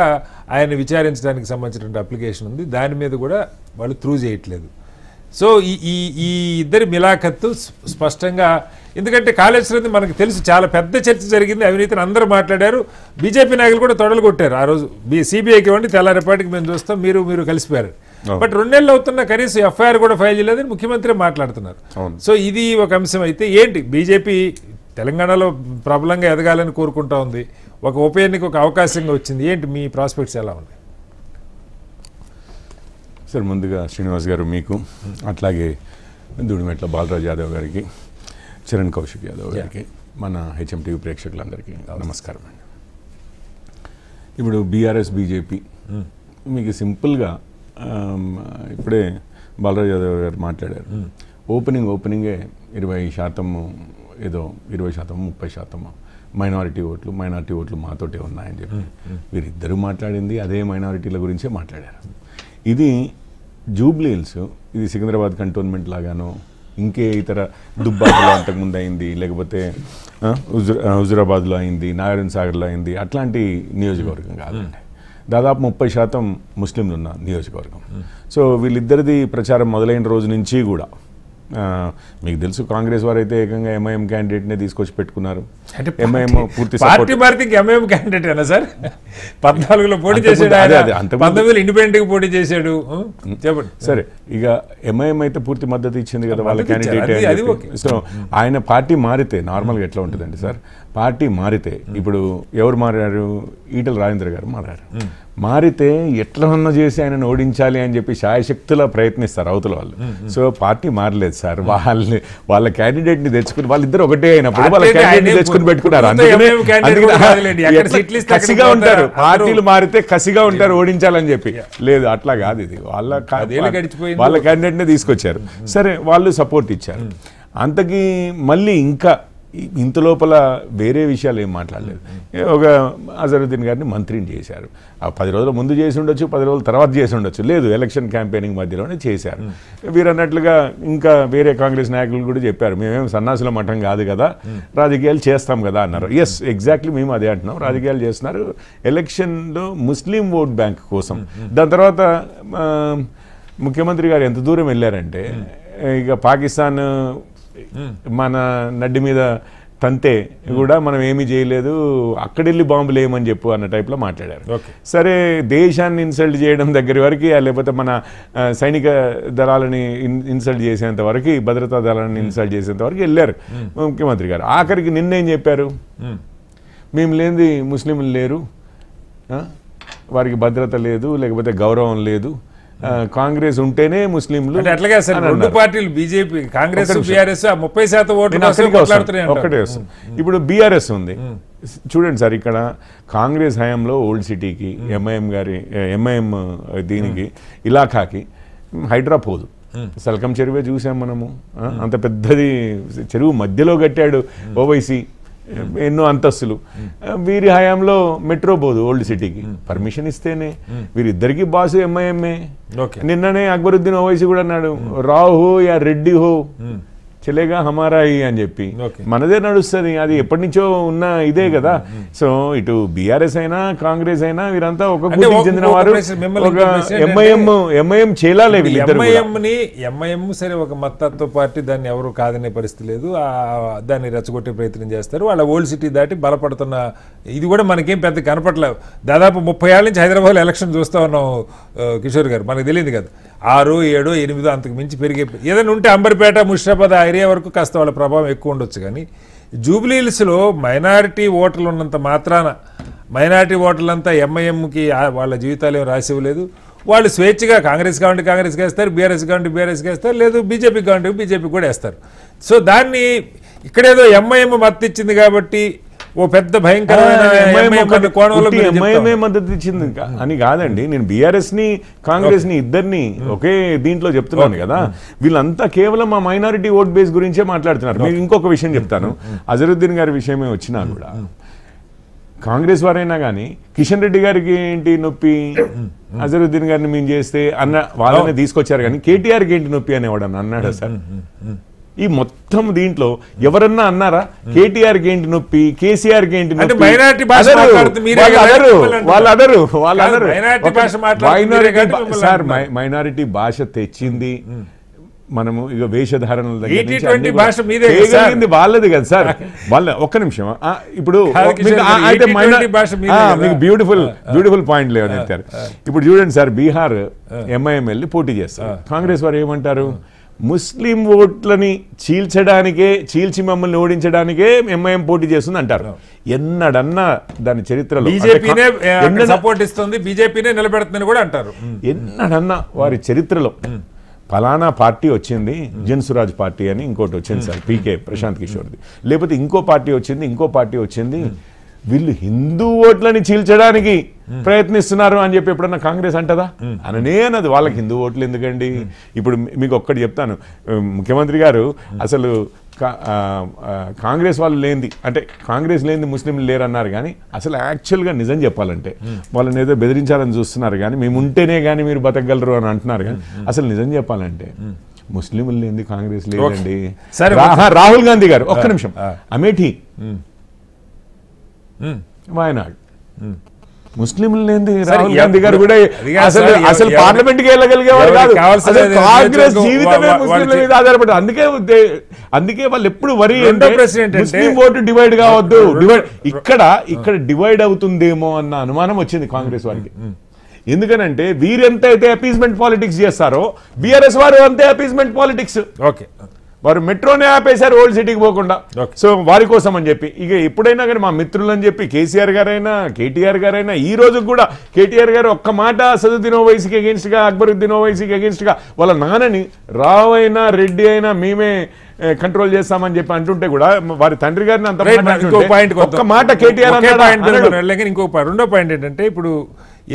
ఆయన విచారించడానికి సంబంధించిన అప్లికేషన్ ఉంది, దాని మీద కూడా వాళ్ళు త్రూ చేయట్లేదు. సో ఈ ఇద్దరి మిలాఖత్తు స్పష్టంగా, ఎందుకంటే కాళేశ్వరం మనకు తెలుసు చాలా పెద్ద చర్చ జరిగింది, అవినీతిని అందరూ మాట్లాడారు, బీజేపీ నాయకులు కూడా తొడలు కొట్టారు. ఆ రోజు సిబిఐకి ఇవ్వండి తెల్లారేపాటికి మేము చూస్తాం, మీరు కలిసిపోయారు. బట్ 2 నెలలు అవుతున్నా కనీసం ఎఫ్ఐఆర్ కూడా ఫైల్ చేయలేదని ముఖ్యమంత్రి మాట్లాడుతున్నారు. సో ఇది ఒక అంశం. అయితే ఏంటి, బీజేపీ తెలంగాణలో ప్రబలంగా ఎదగాలని కోరుకుంటా ఉంది, ఒక ఉప ఎన్నిక ఒక అవకాశంగా వచ్చింది, ఏంటి మీ ప్రాస్పెక్ట్స్ ఎలా ఉన్నాయి? సార్, ముందుగా శ్రీనివాస్ గారు మీకు, అట్లాగే దుడిమెట్ల బాలరాజ్ యాదవ్ గారికి, చరణ్ కౌశిక్ యాదవ్ గారికి, మన హెచ్ఎంటీవీ ప్రేక్షకులందరికీ నమస్కారం అండి. ఇప్పుడు బీఆర్ఎస్ బీజేపీ మీకు సింపుల్గా ఇప్పుడే బాలరాజ్ యాదవ్ గారు మాట్లాడారు. ఓపెనింగే 20% ఏదో 20% 30% మైనారిటీ ఓట్లు మాతోటే ఉన్నాయని చెప్పి వీరిద్దరూ మాట్లాడింది అదే మైనారిటీల గురించే మాట్లాడారు. ఇది జూబ్లీ హిల్స్, ఇది సికింద్రాబాద్ కంటోన్మెంట్ లాగానో ఇంకే ఇతర దుబ్బాకలో అంతకుముందు అయింది, లేకపోతే హుజురాబాద్లో అయింది, నాగార్జున సాగర్లో అయింది, అట్లాంటి నియోజకవర్గం కాదండి. దాదాపు 30% ముస్లింలు ఉన్న నియోజకవర్గం. సో వీళ్ళిద్దరిది ప్రచారం మొదలైన రోజు నుంచి కూడా మీకు తెలుసు, కాంగ్రెస్ వారు అయితే ఏకంగా ఎంఐఎం క్యాండిడేట్నే తీసుకొచ్చి పెట్టుకున్నారు. ఎంఐఎం పూర్తి పార్టీ మారితే ఎంఐఎం క్యాండిడేట్ అయినా సార్ 14లో పోటీ చేశాడు, 19లో ఇండిపెండెంట్ గా పోటీ చేశాడు. చెప్పండి. సరే, ఇక ఎంఐఎం అయితే పూర్తి మద్దతు ఇచ్చింది కదా వాళ్ళ క్యాండిడేట్. సో ఆయన పార్టీ మారితే నార్మల్గా ఎట్లా ఉంటుందండి సార్, పార్టీ మారితే ఇప్పుడు ఎవరు మారారు, ఈటల రాజేంద్ర గారు మారితే ఎట్లన్నా చేసి ఆయనను ఓడించాలి అని చెప్పి శాయశక్తులా ప్రయత్నిస్తారు అవతల వాళ్ళు. సో పార్టీ మారలేదు సార్, వాళ్ళ క్యాండిడేట్ ని తెచ్చుకుని, వాళ్ళిద్దరు ఒకటే అయినప్పుడు వాళ్ళ క్యాండిడేట్ ని తెచ్చుకుని పెట్టుకున్నారు. కసిగా ఉంటారు, పార్టీలు మారితే కసిగా ఉంటారు ఓడించాలని చెప్పి. లేదు, అట్లా కాదు, ఇది వాళ్ళ క్యాండిడేట్ నే తీసుకొచ్చారు. సరే, వాళ్ళు సపోర్ట్ ఇచ్చారు. అంతకీ మళ్ళీ ఇంకా ఇంత లోపల వేరే విషయాలు ఏం మాట్లాడలేదు. ఒక అజరుద్దీన్ గారిని మంత్రిని చేశారు. 10 రోజుల ముందు చేసి ఉండొచ్చు, 10 రోజుల తర్వాత చేసి ఉండొచ్చు, లేదు ఎలక్షన్ క్యాంపెయినింగ్ మధ్యలోనే చేశారు. వీరు అన్నట్లుగా ఇంకా వేరే కాంగ్రెస్ నాయకులు కూడా చెప్పారు, మేమేం సన్నాసుల మఠం కాదు కదా, రాజకీయాలు చేస్తాం కదా అన్నారు. ఎస్, ఎగ్జాక్ట్లీ మేము అదే అంటున్నాం, రాజకీయాలు చేస్తున్నారు ఎలక్షన్లో ముస్లిం ఓట్ బ్యాంక్ కోసం. దాని తర్వాత ముఖ్యమంత్రి గారు ఎంత దూరం వెళ్ళారంటే, ఇక పాకిస్తాన్ మన నడ్డి మీద తంతే కూడా మనం ఏమీ చేయలేదు, అక్కడెళ్ళి బాంబులు వేయమని చెప్పు అన్న టైప్లో మాట్లాడారు. సరే, దేశాన్ని ఇన్సల్ట్ చేయడం దగ్గర వరకు, లేకపోతే మన సైనిక దళాలని ఇన్సల్ట్ చేసేంత వరకు, భద్రతా దళాన్ని ఇన్సల్ట్ చేసేంత వరకు వెళ్ళారు ముఖ్యమంత్రి గారు. ఆఖరికి నిన్నేం చెప్పారు, మేము లేనిది ముస్లింలు లేరు, వారికి భద్రత లేదు, లేకపోతే గౌరవం లేదు, కాంగ్రెస్ ఉంటేనే ముస్లింలు. అట్లాగే సార్, 2 పార్టీలు బీజేపీ, కాంగ్రెస్, బీఆర్ఎస్ 30% ఓట్లు ఒకటే వస్తుంది. ఇప్పుడు బీఆర్ఎస్ ఉంది, చూడండి సార్, ఇక్కడ కాంగ్రెస్ హయాంలో ఓల్డ్ సిటీకి ఎంఐఎం దీనికి ఇలాఖాకి హైడ్రా పోదు. సల్కం చెరువే చూసాం మనము, అంత పెద్దది చెరువు మధ్యలో కట్టాడు ఓవైసీ, ఎన్నో అంతస్తులు. వీరి హయాంలో మెట్రో పోదు ఓల్డ్ సిటీకి, పర్మిషన్ ఇస్తేనే. వీరిద్దరికి బాసు ఎంఐఎంఏ. నిన్ననే అక్బరుద్దీన్ ఓవైసీ కూడా అన్నాడు, రావు హో యా రెడ్డి హో చెలేగా హమారాయి అని చెప్పి. మనదే నడుస్తుంది, అది ఎప్పటి నుంచో ఉన్న ఇదే కదా. సో ఇటు బీఆర్ఎస్ అయినా కాంగ్రెస్ అయినా వీరంతా ఒక గుడికి చెందిన వారు. ఒక ఎంఐఎం చేయాలి ఎంఐఎం సరే ఒక మతత్వ పార్టీ, దాన్ని ఎవరు కాదనే పరిస్థితి లేదు, దాన్ని రెచ్చగొట్టే ప్రయత్నం చేస్తారు. వాళ్ళ ఓల్డ్ సిటీ దాటి బలపడుతున్న ఇది కూడా మనకేం పెద్ద కనపట్లేదు. దాదాపు 30 ఏళ్ళ నుంచి హైదరాబాద్లో ఎలక్షన్ చూస్తూ ఉన్నాం కిషోర్ గారు, మనకు తెలియదు కదా. 6, 7, 8 అంతకు మించి పెరిగే ఏదైనా ఉంటే అంబర్పేట, ముషిరాబాద్ ఆ ఏరియా వరకు కాస్త వాళ్ళ ప్రభావం ఎక్కువ ఉండొచ్చు. కానీ జూబ్లీహిల్స్లో మైనారిటీ ఓటర్లు ఉన్నంత మాత్రాన మైనారిటీ ఓటర్లంతా ఎంఐఎంకి వాళ్ళ జీవితాలు ఏం రాసివ్వలేదు. వాళ్ళు స్వేచ్ఛగా కాంగ్రెస్ కావండి కాంగ్రెస్కి వేస్తారు, బీఆర్ఎస్ కావండి బీఆర్ఎస్కి వేస్తారు, లేదు బీజేపీ కావండి బీజేపీ కూడా వేస్తారు. సో దాన్ని ఇక్కడేదో ఎంఐఎం మద్దతు ఇచ్చింది కాబట్టి ఓ పెద్ద ఎంఐఎంఏ మద్దతు ఇచ్చింది అని కాదండి. నేను బీఆర్ఎస్ ని కాంగ్రెస్ ని ఇద్దరిని ఒకే దీంట్లో చెప్తున్నాను కదా. వీళ్ళంతా కేవలం ఆ మైనారిటీ ఓట్ బేస్ గురించే మాట్లాడుతున్నారు. మీకు ఇంకొక విషయం చెప్తాను, అజరుద్దీన్ గారి విషయమే వచ్చినా కూడా కాంగ్రెస్ వారైనా కానీ కిషన్ రెడ్డి గారికి ఏంటి నొప్పి, అజరుద్దీన్ గారిని మేము చేస్తే అన్న వాళ్ళనే తీసుకొచ్చారు. కానీ కేటీఆర్కి ఏంటి నొప్పి అనేవాడు అన్నాడా సార్? ఈ మొత్తం దీంట్లో ఎవరన్నా అన్నారా కేటీఆర్కి ఏంటి నొప్పి, కేసీఆర్కి ఏంటి నొప్పి? సార్ మైనారిటీ భాష తెచ్చింది మనము, ఇక వేషధారణల దగ్గర వాళ్ళది కదా సార్. వాళ్ళ ఒక్క నిమిషం, ఇప్పుడు మీకు బ్యూటిఫుల్ పాయింట్ లేవనెత్తారు. ఇప్పుడు చూడండి సార్, బీహార్ ఎంఐఎం వెళ్ళి పోటీ చేస్తారు. కాంగ్రెస్ వారు ఏమంటారు, ముస్లిం ఓట్లని చీల్చి మమ్మల్ని ఓడించడానికే ఎంఐఎం పోటీ చేస్తుంది అంటారు. ఎన్నడన్నా దాని చరిత్రలో సపోర్ట్ ఇస్తుంది, బీజేపీనే నిలబెడుతుందని కూడా అంటారు. ఎన్నడన్నా వారి చరిత్రలో ఫలానా పార్టీ వచ్చింది, జన్సురాజ్ పార్టీ అని ఇంకోటి వచ్చింది సార్, పీకే ప్రశాంత్ కిషోర్ది, లేకపోతే ఇంకో పార్టీ వచ్చింది, వీళ్ళు హిందూ ఓట్లని చీల్చడానికి ప్రయత్నిస్తున్నారు అని చెప్పి ఎప్పుడన్నా కాంగ్రెస్ అంటదా? అననే అన్నది. వాళ్ళకి హిందూ ఓట్లు ఎందుకండి? ఇప్పుడు మీకు ఒక్కటి చెప్తాను, ముఖ్యమంత్రి గారు అసలు కాంగ్రెస్ వాళ్ళు లేనిది, అంటే కాంగ్రెస్ లేనిది ముస్లింలు లేరు అన్నారు. కానీ అసలు యాక్చువల్గా నిజం చెప్పాలంటే వాళ్ళని ఏదో బెదిరించాలని చూస్తున్నారు, కానీ మేము ఉంటేనే కానీ మీరు బతకగలరు అని అంటున్నారు. కానీ అసలు నిజం చెప్పాలంటే ముస్లింలు లేనిది కాంగ్రెస్ లేదండి. రాహుల్ గాంధీ గారు ఒక్క నిమిషం, అమేఠీ వాయనాడ్ ముస్లింలు లేనిది రాహుల్ గాంధీ గారు కూడా అసలు పార్లమెంట్ కి వెళ్ళగలిగేవారు కాదు. కాంగ్రెస్ జీవితమే ముస్లింల మీద ఆధారపడి. అందుకే వాళ్ళు ఎప్పుడు వరి ముస్లిం ఓటు డివైడ్ కావద్దు, ఇక్కడ డివైడ్ అవుతుందేమో అన్న అనుమానం వచ్చింది కాంగ్రెస్ వారికి. ఎందుకనంటే వీరెంతైతే అపీస్మెంట్ పాలిటిక్స్ చేస్తారో బీఆర్ఎస్ వారు అంతే అపీస్మెంట్ పాలిటిక్స్. ఓకే, వారు మెట్రోనే ఆపేశారు ఓల్డ్ సిటీకి పోకుండా. సో వారి కోసం అని చెప్పి ఇక ఎప్పుడైనా కానీ మా మిత్రులు అని చెప్పి కేసీఆర్ గారైనా కేటీఆర్ గారైనా ఈ రోజు కూడా కేటీఆర్ గారు ఒక్క మాట అసదుద్దీన్ ఓవైసీకి అగేన్స్ట్ గా, అక్బరుద్దీన్ ఓవైసీకి అగేన్స్ట్ గా వాళ్ళ నాన్నని రావు అయినా రెడ్డి అయినా మేమే కంట్రోల్ చేస్తామని చెప్పి అంటుంటే కూడా వారి తండ్రి గారిని అంత ఒక్క మాట కేటీఆర్ రెండో పాయింట్ ఏంటంటే, ఇప్పుడు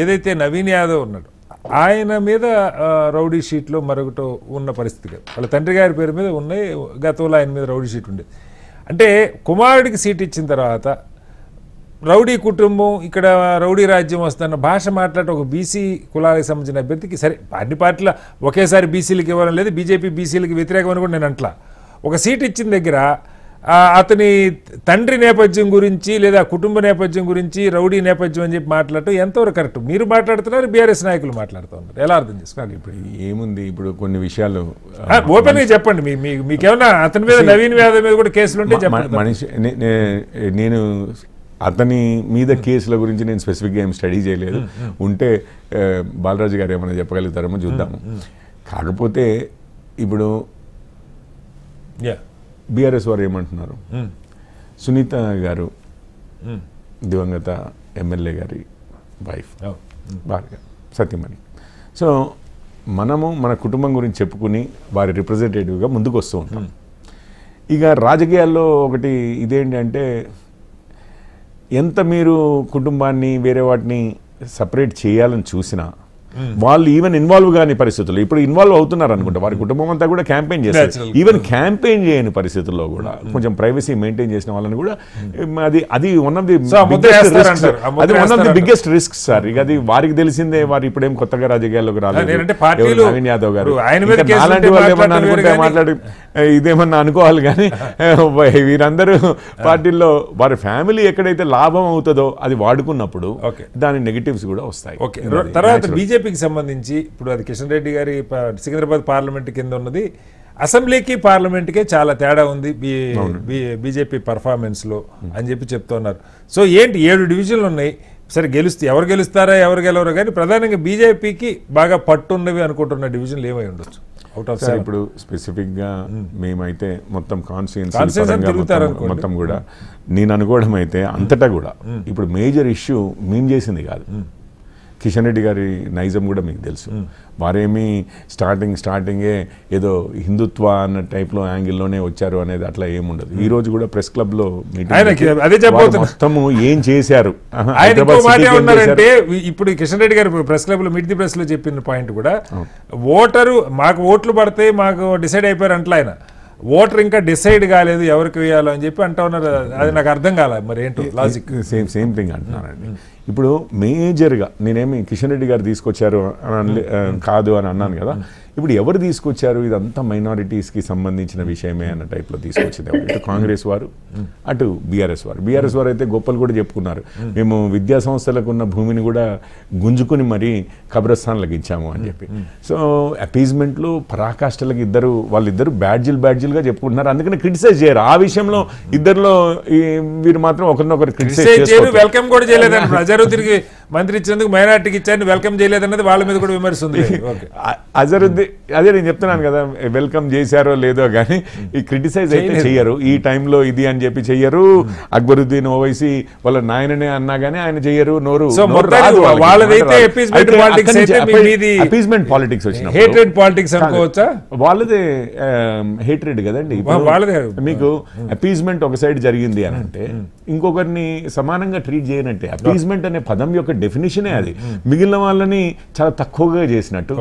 ఏదైతే నవీన్ యాదవ్ ఉన్నాడు ఆయన మీద రౌడీ షీట్లో మరొకటి ఉన్న పరిస్థితి కాదు. వాళ్ళ తండ్రి గారి పేరు మీద ఉన్నాయి, గతంలో ఆయన మీద రౌడీ షీట్ ఉండేది. అంటే కుమారుడికి సీట్ ఇచ్చిన తర్వాత రౌడీ కుటుంబం, ఇక్కడ రౌడీ రాజ్యం వస్తున్న భాష మాట్లాడే ఒక బీసీ కులాలకు సంబంధించిన అభ్యర్థికి, సరే అన్ని పార్టీల ఒకేసారి బీసీలకు ఇవ్వడం లేదు, బీజేపీ బీసీలకు వ్యతిరేకమని కూడా నేను అంట్లా, ఒక సీట్ ఇచ్చిన దగ్గర అతని తండ్రి నేపథ్యం గురించి లేదా కుటుంబ నేపథ్యం గురించి రౌడీ నేపథ్యం అని చెప్పి మాట్లాడటం ఎంతవరకు కరెక్ట్? మీరు మాట్లాడుతున్నారు, బీఆర్ఎస్ నాయకులు మాట్లాడుతూ ఉన్నారు, ఎలా అర్థం చేసుకోవాలి? ఇప్పుడు ఏముంది, ఇప్పుడు కొన్ని విషయాలు ఓపెన్ గా చెప్పండి. మీకేమన్నా అతని మీద నవీన్ యాదవ్ మీద కూడా కేసులు ఉంటే చెప్పండి. మనిషి నేను అతని మీద కేసుల గురించి నేను స్పెసిఫిక్గా ఏం స్టడీ చేయలేదు. ఉంటే బాలరాజు గారు ఏమైనా చెప్పగలుగుతారేమో చూద్దాము. కాకపోతే ఇప్పుడు బీఆర్ఎస్ వారు ఏమంటున్నారు, సునీత గారు దివంగత ఎమ్మెల్యే గారి వైఫ్ భార్య సత్యమణి. సో మనము మన కుటుంబం గురించి చెప్పుకుని వారి రిప్రజెంటేటివ్గా ముందుకు వస్తూ ఉంటాం. ఇక రాజకీయాల్లో ఒకటి ఇదేంటి అంటే ఎంత మీరు కుటుంబాన్ని వేరే వాటిని సపరేట్ చేయాలని చూసినా వాళ్ళు ఈవెన్ ఇన్వాల్వ్ కాని పరిస్థితుల్లో ఇప్పుడు ఇన్వాల్వ్ అవుతున్నారు అనుకుంటా వారి కుటుంబం అంతా కూడా క్యాంపెయిన్ చేస్తారు ఈవెన్ క్యాంపెయిన్ చేయని పరిస్థితుల్లో కూడా కొంచెం ప్రైవసీ మెయింటైన్ చేసిన వాళ్ళని కూడా అది one of the biggest risk sir ఇక అది వారికి తెలిసిందే వారు ఇప్పుడేం కొత్తగా రాజకీయాల్లోకి రాలేదు నవీన్ యాదవ్ గారు అలాంటి వాళ్ళు ఏమన్నా అనుకుంటే మాట్లాడి ఇదేమన్నా అనుకోవాలి కానీ వీరందరూ పార్టీల్లో వారి ఫ్యామిలీ ఎక్కడైతే లాభం అవుతుందో అది వాడుకున్నప్పుడు దాని నెగటివ్స్ కూడా వస్తాయి. తర్వాత బీజేపీకి సంబంధించి ఇప్పుడు అది కిషన్ రెడ్డి గారి సికింద్రాబాద్ పార్లమెంట్ కింద ఉన్నది అసెంబ్లీకి పార్లమెంట్కే చాలా తేడా ఉంది బీజేపీ పర్ఫార్మెన్స్లో అని చెప్పి చెప్తున్నారు. సో ఏంటి 7 డివిజన్లు ఉన్నాయి సరే ఎవరు గెలుస్తారా ఎవరు గెలవరో కానీ ప్రధానంగా బీజేపీకి బాగా పట్టున్నవి అనుకుంటున్న డివిజన్లు ఏమై ఉండొచ్చు అవుట్ ఆఫ్ సార్ ఇప్పుడు స్పెసిఫిక్ గా మేమైతే మొత్తం కాన్స్టిట్యుయెన్సీ మొత్తం కూడా నేను అనుకోవడం అయితే అంతటా కూడా ఇప్పుడు మేజర్ ఇష్యూ మేము చేసింది కాదు. కిషన్ రెడ్డి గారి నైజం కూడా మీకు తెలుసు వారేమీ స్టార్టింగే ఏదో హిందుత్వ అన్న టైప్లో యాంగిల్లోనే వచ్చారు అనేది అట్లా ఏముండదు. ఈ రోజు కూడా ప్రెస్ క్లబ్ లో మీటింగ్ మొత్తము ఏం చేశారు అంటే ఇప్పుడు కిషన్ రెడ్డి గారు ప్రెస్ క్లబ్ లో మీట్ ది ప్రెస్ లో చెప్పిన పాయింట్ కూడా ఓటరు మాకు ఓట్లు పడతాయి మాకు డిసైడ్ అయిపోయారు అంటలా ఆయన ఓటర్ ఇంకా డిసైడ్ కాలేదు ఎవరికి వేయాలో అని చెప్పి అంటా ఉన్నారు. అది నాకు అర్థం కాలే మరి ఏంటో లాజిక్ సేమ్ థింగ్ అంటున్నానండి. ఇప్పుడు మేజర్గా నేనేమి కిషన్ రెడ్డి గారు తీసుకొచ్చారు కాదు అని అన్నాను కదా. ఇప్పుడు ఎవరు తీసుకొచ్చారు ఇదంతా మైనారిటీస్కి సంబంధించిన విషయమే అన్న టైప్లో తీసుకొచ్చింది ఇటు కాంగ్రెస్ వారు అటు బీఆర్ఎస్ వారు అయితే గొప్పలు కూడా చెప్పుకున్నారు. మేము విద్యా సంస్థలకు ఉన్న భూమిని కూడా గుంజుకుని మరీ కబ్రస్థాన్లకు ఇచ్చాము అని చెప్పి. సో అపీజ్మెంట్లో పరాకాష్ఠలకు వాళ్ళిద్దరు బ్యాడ్జిల్గా చెప్పుకుంటున్నారు. అందుకని క్రిటిసైజ్ చేయరు ఆ విషయంలో ఇద్దరిలో వీరు మాత్రం ఒకరినొకరు క్రిటిసైజ్ చేస్తారు. వెల్కమ్ కూడా చేయలేదండి అజరుద్దీన్కి మంత్రి ఇచ్చేందుకు మైనార్టీకి ఇచ్చారని వెల్కమ్ చేయలేదన్నది వాళ్ళ మీద కూడా విమర్శ ఉంది. అజరుద్దీన్ అదే నేను చెప్తున్నాను కదా వెల్కమ్ చేశారో లేదో కానీ ఈ క్రిటిసైజ్ అయితే చెయ్యరు. ఈ టైంలో ఇది అని చెప్పి చెయ్యరు. అక్బరుద్దీన్ ఓవైసీ వాళ్ళ నాయననే అన్నా కానీ ఆయన చెయ్యరు నోరు. అపీజ్మెంట్ పాలిటిక్స్ వచ్చిన వాళ్ళదే హేట్రెడ్ కదండి. మీకు అపీజ్మెంట్ ఒక సైడ్ జరిగింది అని అంటే ఇంకొకరిని సమానంగా ట్రీట్ చేయనంటే అపీజ్మెంట్ అనే పదం యొక్క డెఫినేషనే అది. మిగిలిన వాళ్ళని చాలా తక్కువగా చేసినట్టు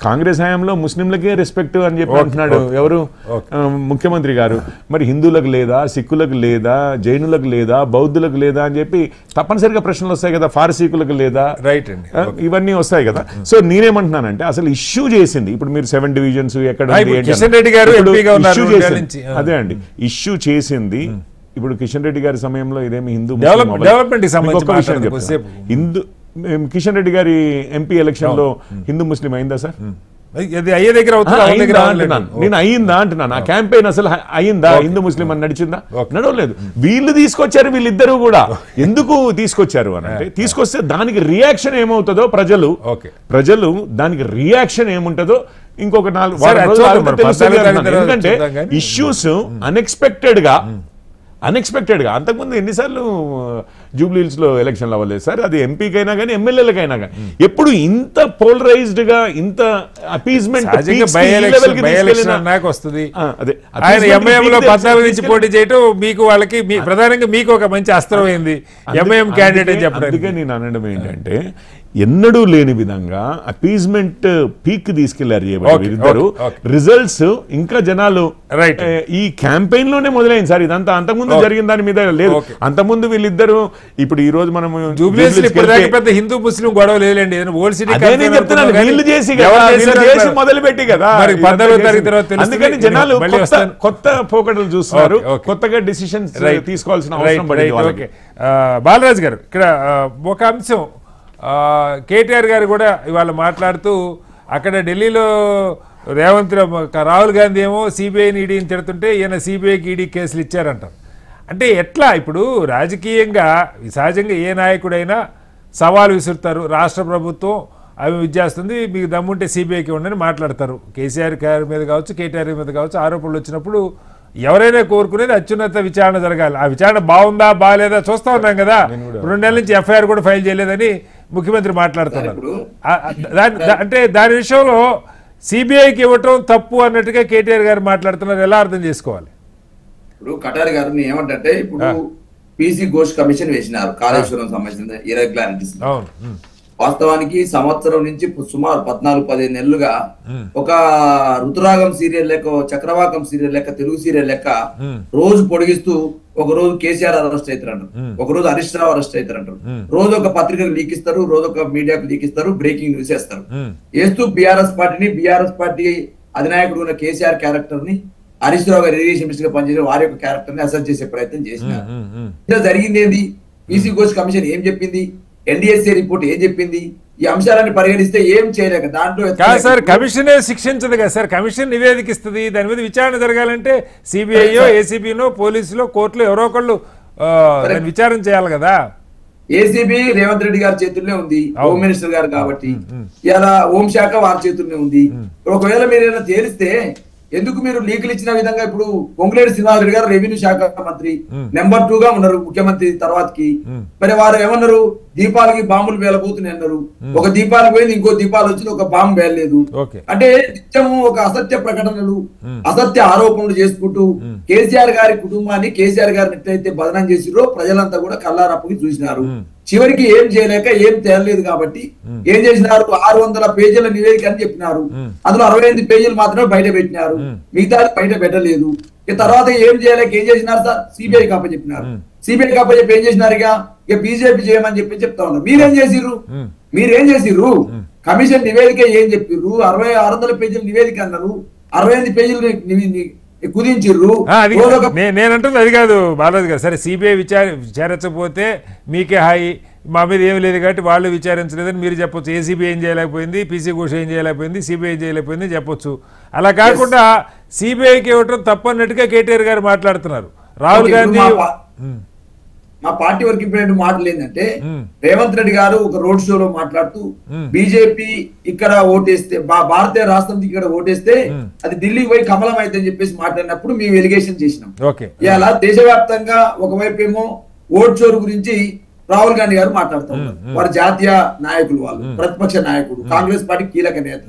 కాంగ్రెస్ హయాంలో ముస్లింలకే రెస్పెక్ట్ అని చెప్పి అంటున్నాడు ఎవరు ముఖ్యమంత్రి గారు. మరి హిందువులకు లేదా సిక్కులకు లేదా జైనులకు లేదా బౌద్ధులకు లేదా అని చెప్పి తప్పనిసరిగా ప్రశ్నలు వస్తాయి కదా. ఫారసీకులకు లేదా రైట్ ఇవన్నీ వస్తాయి కదా. సో నేనేమంటున్నానంటే అసలు ఇష్యూ చేసింది ఇప్పుడు మీరు 7 డివిజన్స్ ఎక్కడ అదే అండి ఇష్యూ చేసింది. ఇప్పుడు కిషన్ రెడ్డి గారి సమయంలో ఇదేమి హిందూ హిందూ కిషన్ రెడ్డి గారి ఎంపీ ఎలక్షన్ లో హిందూ ముస్లిం అయిందా సార్? నేను అయ్యిందా అంటున్నాను. ఆ క్యాంపెయిన్ అసలు అయ్యిందా? హిందూ ముస్లిం అని నడిచిందా? నడవలేదు. వీళ్ళు తీసుకొచ్చారు వీళ్ళిద్దరూ కూడా. ఎందుకు తీసుకొచ్చారు అని అంటే తీసుకొస్తే దానికి రియాక్షన్ ఏమవుతుందో ప్రజలు దానికి రియాక్షన్ ఏముంటుందో ఇంకొక 4 రోజులు. ఎందుకంటే ఇష్యూస్ అన్ఎక్స్పెక్టెడ్ గా అంతకుముందు ఎన్నిసార్లు జూబ్లీ హిల్స్ లో ఎలక్షన్లు అవ్వలేదు సార్. అది ఎంపీకైనా కానీ ఎమ్మెల్యేలకైనా కానీ ఎప్పుడు ఇంత పోలరైజ్డ్ గా ఇంత అపీజ్మెంట్ పోటీ చేయటం మీకు వాళ్ళకి ప్రధానంగా మీకు ఒక మంచి అస్త్రం అయింది ఎంఐఎం క్యాండిడేట్ అని చెప్పడం. అందుకే నేను అనడం ఏంటంటే ఎన్నడూ లేని విధంగా అపీజ్మెంట్ పీక్ తీసుకెళ్లారు వీరిద్దరు. రిజల్ట్స్ ఇంకా జనాలు ఈ క్యాంపెయిన్ లోనే మొదలైంది సార్. ఇదంతా అంతకుముందు జరిగిన దాని మీద లేదు. అంతకుముందు వీళ్ళిద్దరు ఇప్పుడు ఈ రోజు మనం హిందూ ముస్లిం గొడవ లేదండి వీళ్ళు చేసి మొదలుపెట్టి కదా. అందుకని జనాలు కొత్త పోకడలు చూస్తున్నారు. కొత్తగా డిసిషన్స్ తీసుకోవాల్సిన అవసరం పడింది. బాలరాజు గారు ఇక్కడ ఒక అంశం కేటీఆర్ గారు కూడా ఇవాళ మాట్లాడుతూ అక్కడ ఢిల్లీలో రాహుల్ గాంధీ ఏమో సిబిఐని ఈడీని తిడుతుంటే ఈయన సిబిఐకి ఈడీ కేసులు ఇచ్చారంటారు. అంటే ఎట్లా ఇప్పుడు రాజకీయంగా సహజంగా ఏ నాయకుడైనా సవాలు విసురుతారు. రాష్ట్ర ప్రభుత్వం అవి విద్యాస్తుంది మీకు దమ్ముంటే సిబిఐకి ఉండని మాట్లాడతారు. కేసీఆర్ గారి మీద కావచ్చు కేటీఆర్ మీద కావచ్చు ఆరోపణలు వచ్చినప్పుడు ఎవరైనా కోరుకునేది అత్యున్నత విచారణ జరగాలి. ఆ విచారణ బాగుందా బాగాలేదా చూస్తా ఉన్నాం కదా. 2 నెలల నుంచి ఎఫ్ఐఆర్ కూడా ఫైల్ చేయలేదని ముఖ్యమంత్రి మాట్లాడుతున్నారు. అంటే దాని విషయంలో సిబిఐకి ఇవ్వటం తప్పు అన్నట్టుగా కేటీఆర్ గారు మాట్లాడుతున్నారు. ఎలా అర్థం చేసుకోవాలి? ఇప్పుడు కటారి గారు ఏమంటే ఇప్పుడు పీసీ ఘోష్ కమిషన్ వేసినారు కాళేశ్వరం సంబంధించిన ఇరెగ్యులారిటీస్. అవును. వాస్తవానికి సంవత్సరం నుంచి సుమారు 14-15 నెలలుగా ఒక ఋతురాగం సీరియల్ లెక్క, చక్రవాకం సీరియల్ లెక్క, తెలుగు సీరియల్ లెక్క రోజు పొడిగిస్తూ ఒక రోజు కేసీఆర్ అరెస్ట్ అవుతారంటారు, ఒక రోజు హరీష్ రావు అరెస్ట్ అవుతారంటారు, రోజు ఒక పత్రికకు లీక్ ఇస్తారు, రోజు ఒక మీడియాకు లీక్ ఇస్తారు, బ్రేకింగ్ న్యూస్ వేస్తారు. వేస్తూ బీఆర్ఎస్ పార్టీ అధినాయకుడు ఉన్న కేసీఆర్ క్యారెక్టర్ ని హరీష్ రావు గారు ఇరిగేషన్ మినిస్టర్ గా పనిచేసిన వారి యొక్క క్యారెక్టర్ ని అసెస్ చేసే ప్రయత్నం చేసినారు. ఇలా జరిగింది ఏంది? పీసీ ఘోష్ కమిషన్ ఏం చెప్పింది? ఎన్డీఎస్ఏ రిపోర్ట్ ఏం చెప్పింది? ఈ అంశాలను పరిగణిస్తే ఏం చేయలేక దాంట్లో సార్ కమిషనే శిక్షించదు కదా సార్, కమిషన్ నివేదిక ఇస్తుంది, దాని మీద విచారణ జరగాలంటే సిబిఐయో ఏసీబీనో పోలీసులో కోర్టులో ఎవరో ఒకళ్ళు విచారణ చేయాలి కదా. ఏసీబీ రేవంత్ రెడ్డి గారి చేతుల్లో ఉంది, హోమ్ మినిస్టర్ గారు కాబట్టి, ఇలా హోంశాఖ వారి చేతుల్లో ఉంది. ఒకవేళ మీరు ఏదైనా తేలిస్తే ఎందుకు మీరు లీకులు ఇచ్చిన విధంగా ఇప్పుడు పొంగులేటి శ్రీనివాసరెడ్డి గారు రెవెన్యూ శాఖ మంత్రి నెంబర్ 2 గా ఉన్నారు ముఖ్యమంత్రి తర్వాతకి. మరి వారు ఏమన్నారు? దీపాలకి బాంబులు వేలబోతున్నాయి అన్నారు. ఒక దీపాలు పోయింది, ఇంకో దీపాలు వచ్చింది, ఒక బాంబు వేయలేదు. అంటే నిత్యము ఒక అసత్య ప్రకటనలు, అసత్య ఆరోపణలు చేసుకుంటూ కేసీఆర్ గారి కుటుంబాన్ని, కేసీఆర్ గారిని ఎట్లయితే బదనం చేసిరో ప్రజలంతా కూడా కల్లారప్పకి చూసినారు. చివరికి ఏం చేయలేక ఏం తేలలేదు కాబట్టి ఏం చేసినారు? 600 పేజీల నివేదిక అని చెప్పినారు. అందులో 68 పేజీలు మాత్రమే బయట పెట్టినారు, మిగతా బయట పెట్టలేదు. తర్వాత ఏం చేయలేక ఏం చేసినారు సార్? సిబిఐ కాప చెప్పినారు. సిబిఐ కాప చెప్పి ఏం చేసినారు? ఇక బీజేపీ చేయమని చెప్పి చెప్తా ఉన్నారు. మీరేం చేసిర్రు? కమిషన్ నివేదిక ఏం చెప్పిర్రు? 600 పేజీల నివేదిక అన్నారు, 68 పేజీలు కుదించిర్రు. నేనంటుంది అది కాదు బాలాజీ గారు. సరే సిబిఐ విచారించకపోతే మీకే హాయి, మా మీద ఏమి లేదు కాబట్టి వాళ్ళు విచారించలేదని మీరు చెప్పొచ్చు. ఏసీబీ ఏం చేయలేకపోయింది, పీసీ ఘోష్ ఏం చేయలేకపోయింది, సిబిఐ ఏం చేయలేకపోయింది చెప్పొచ్చు. అలా కాకుండా సిబిఐకి ఇవ్వటం తప్పన్నట్టుగా కేటీఆర్ గారు మాట్లాడుతున్నారు. రాహుల్ గాంధీ మా పార్టీ వర్కింగ్ ప్రెసిడెంట్ మాటలు ఏంటంటే, రేవంత్ రెడ్డి గారు ఒక రోడ్ షోలో మాట్లాడుతూ బీజేపీ ఇక్కడ ఓటేస్తే, భారతీయ రాష్ట్రం ఇక్కడ ఓటేస్తే అది ఢిల్లీకి పోయి కమలం అయితే అని చెప్పేసి మాట్లాడినప్పుడు మేము ఎలిగేషన్ చేసినాం. ఇలా దేశవ్యాప్తంగా ఒకవైపు ఏమో ఓట్ షోర్ గురించి రాహుల్ గాంధీ గారు మాట్లాడుతూ ఉన్నారు. వారు జాతీయ నాయకులు, వాళ్ళు ప్రతిపక్ష నాయకుడు, కాంగ్రెస్ పార్టీ కీలక నేత.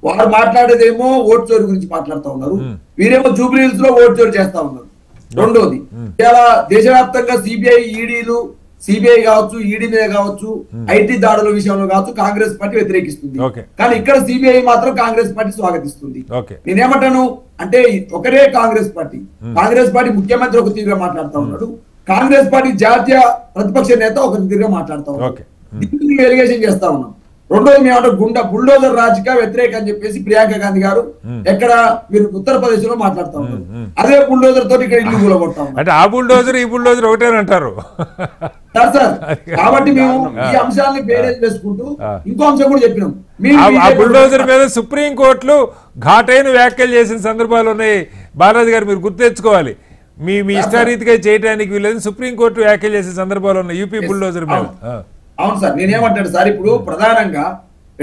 వారు మాట్లాడేదేమో ఓట్ షోర్ గురించి మాట్లాడుతూ ఉన్నారు, వీరేమో జూబ్లీ హిల్స్ లో ఓట్ షోర్ చేస్తా ఉన్నారు. రెండోది, ఇలా దేశవ్యాప్తంగా సిబిఐ కావచ్చు, ఈడీ మీద కావచ్చు, ఐటీ దాడుల విషయంలో కావచ్చు కాంగ్రెస్ పార్టీ వ్యతిరేకిస్తుంది. కానీ ఇక్కడ సిబిఐ మాత్రం కాంగ్రెస్ పార్టీ స్వాగతిస్తుంది. నేనేమంటాను అంటే, ఒకరే కాంగ్రెస్ పార్టీ ముఖ్యమంత్రి ఒక తీరుగా మాట్లాడుతూ ఉన్నాడు, కాంగ్రెస్ పార్టీ జాతీయ ప్రతిపక్ష నేత ఒక తీరుగా మాట్లాడుతూ ఉన్నాడు. దీనికి ఎలిగేషన్ చేస్తా ఉన్నాం. రెండోది మేము బుల్డోజర్ రాజకీయ వ్యతిరేక అని చెప్పేసి ప్రియాంక గాంధీ గారు ఎక్కడ మీరు ఉత్తరప్రదేశ్ లో మాట్లాడుతూ ఉన్నారు. అదే బుల్డోజర్ తోటి ఇక్కడ ఇల్లు కూలగొడతా ఉన్నాం. అంటే ఆ బుల్డోజర్ ఈ బుల్డోజర్ ఒకటేనంటారు సార్. కాబట్టి మేము ఈ అంశాన్ని బేరేజ్ చేసుకుంటూ ఇంకో అంశం కూడా చెప్పినాం. ఆ బుల్డోజర్ మీద సుప్రీంకోర్టులు ఘాటైన వ్యాఖ్యలు చేసిన సందర్భాలు ఉన్నాయి బాలాజీ గారు, మీరు గుర్తు తెచ్చుకోవాలి. మీ ఇష్టారీతిగా చేయడానికి వీళ్ళని సుప్రీంకోర్టు వ్యాఖ్యలు చేసే సందర్భాలు ఉన్నాయి యూపీ బుల్డోజర్ మీద. అవును సార్, నేనేమంటాను సార్, ఇప్పుడు ప్రధానంగా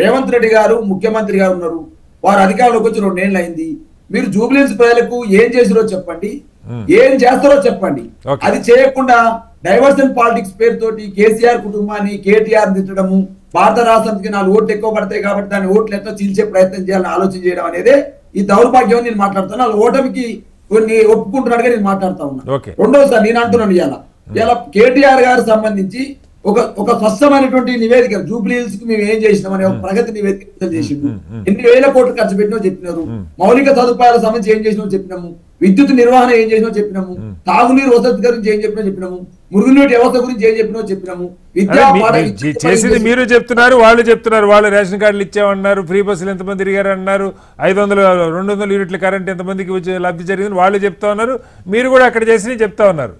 రేవంత్ రెడ్డి గారు ముఖ్యమంత్రి గారు ఉన్నారు, వారు అధికారంలోకి వచ్చి 2 ఏళ్ళు అయింది. మీరు జూబ్లీహిల్స్ ప్రజలకు ఏం చేసిరో చెప్పండి, ఏం చేస్తారో చెప్పండి. అది చేయకుండా డైవర్షన్ పాలిటిక్స్ పేరుతోటి కేసీఆర్ కుటుంబాన్ని, కేటీఆర్ తిట్టడము, భారత రాష్ట్రానికి 4 ఓట్లు ఎక్కువ పడతాయి కాబట్టి దాని ఓట్లు ఎట్లా చీల్చే ప్రయత్నం చేయాలని ఆలోచన చేయడం అనేది ఈ దౌర్భాగ్యం. నేను మాట్లాడుతాను, వాళ్ళు ఓటమికి కొన్ని ఒప్పుకుంటున్నాడుగా నేను మాట్లాడుతా ఉన్నా. రెండోసారి నేను అంటున్నాను, ఇలా కేటీఆర్ గారు సంబంధించి ఒక స్పష్టమైనటువంటి నివేదిక, జూబ్లీ హిల్స్ కి మేము ఏం చేసినామని ఒక ప్రగతి నివేదిక చేసిండు. ఎన్ని వేల కోట్లు ఖర్చు పెట్టినో చెప్పినారు, మౌలిక సదుపాయాల సంబంధించి ఏం చేసినో చెప్పినాము, విద్యుత్ నిర్వహణ ఏం చేసినో చెప్పినాము, తాగునీరు వసతి గురించి ఏం చెప్పినో చెప్పినాము, మురుగునీటి వ్యవస్థ గురించి ఏం చెప్పినో చెప్పినాము. చేసింది మీరు చెప్తున్నారు, వాళ్ళు చెప్తున్నారు. వాళ్ళు రేషన్ కార్డులు ఇచ్చామన్నారు, ఫ్రీ బస్సులు ఎంతమంది తిరిగారు అన్నారు, 500-200 యూనిట్ల కరెంట్ ఎంతమందికి లబ్ధి జరిగింది వాళ్ళు చెప్తా ఉన్నారు, మీరు కూడా అక్కడ చేసి చెప్తా ఉన్నారు.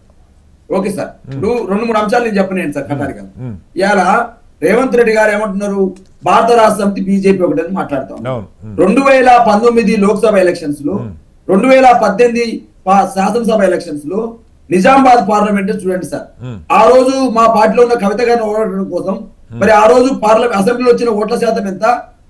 ఓకే సార్, ఇప్పుడు 2-3 అంశాలు నేను చెప్పలేను సార్ కటారి గారు. ఇవాళ రేవంత్ రెడ్డి గారు ఏమంటున్నారు, భారత రాష్ట్ర సమితి బీజేపీ ఒకటని మాట్లాడుతాం. 2019 లోక్సభ ఎలక్షన్స్ లో, 2018 శాసనసభ ఎలక్షన్స్ లో నిజామాబాద్ పార్లమెంట్ చూడండి సార్. ఆ రోజు మా పార్టీలో ఉన్న కవిత గారిని ఓడడం కోసం మరి ఆ రోజు అసెంబ్లీలో వచ్చిన ఓట్ల శాతం ఎంత,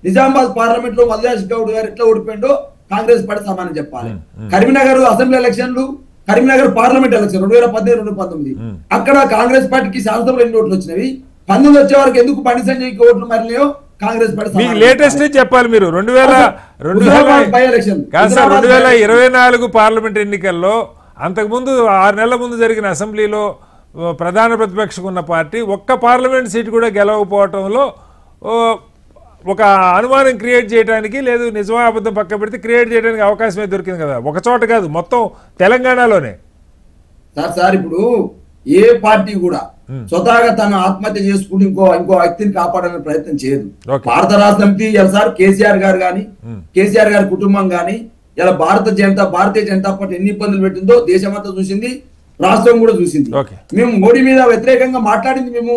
నిజామాబాద్ పార్లమెంట్ లో మల్లేష్ గౌడ్ గారు ఎట్లా ఓడిపోయిండో కాంగ్రెస్ పార్టీ సమానం చెప్పాలి. కరీంనగర్ అసెంబ్లీ ఎలక్షన్లు, కరీంనగర్ పార్లమెంట్ ఎలక్షన్ 2018-2019 అక్కడ కాంగ్రెస్ పార్టీకి శాసనసభలో ఎన్ని ఓట్లు వచ్చినవి, 19 వచ్చే వరకు ఎందుకు బండి సంజయ్కి ఓట్లు మరినాయో కాంగ్రెస్ పార్టీ లేటెస్ట్ చెప్పాలి. మీరు 2024 పార్లమెంట్ ఎన్నికల్లో అంతకుముందు 6 నెలల ముందు జరిగిన అసెంబ్లీలో ప్రధాన ప్రతిపక్షకు ఉన్న పార్టీ ఒక్క పార్లమెంట్ సీటు కూడా గెలవకపోవటంలో ఒక అనుమానం క్రియేట్ చేయడానికి, లేదు నిజమా అబద్ధం పక్క పెడితే క్రియేట్ చేయడానికి అవకాశమే దొరికింది కదా, ఒక చోట కాదు మొత్తం తెలంగాణలోనే. సార్ ఇప్పుడు ఏ పార్టీ కూడా స్వతహాగా తను ఆత్మహత్య చేసుకుంటూ ఇంకో వ్యక్తిని కాపాడాలని ప్రయత్నం చేయదు. భారత రాష్ట్ర సమితి సార్ కేసీఆర్ గారు కానీ కేసీఆర్ గారి కుటుంబం కానీ ఇలా భారతీయ జనతా పార్టీ ఎన్ని ఇబ్బందులు పెట్టిందో దేశమంతా చూసింది, రాష్ట్రం కూడా చూసింది. మేము మోడీ మీద వ్యతిరేకంగా మాట్లాడింది మేము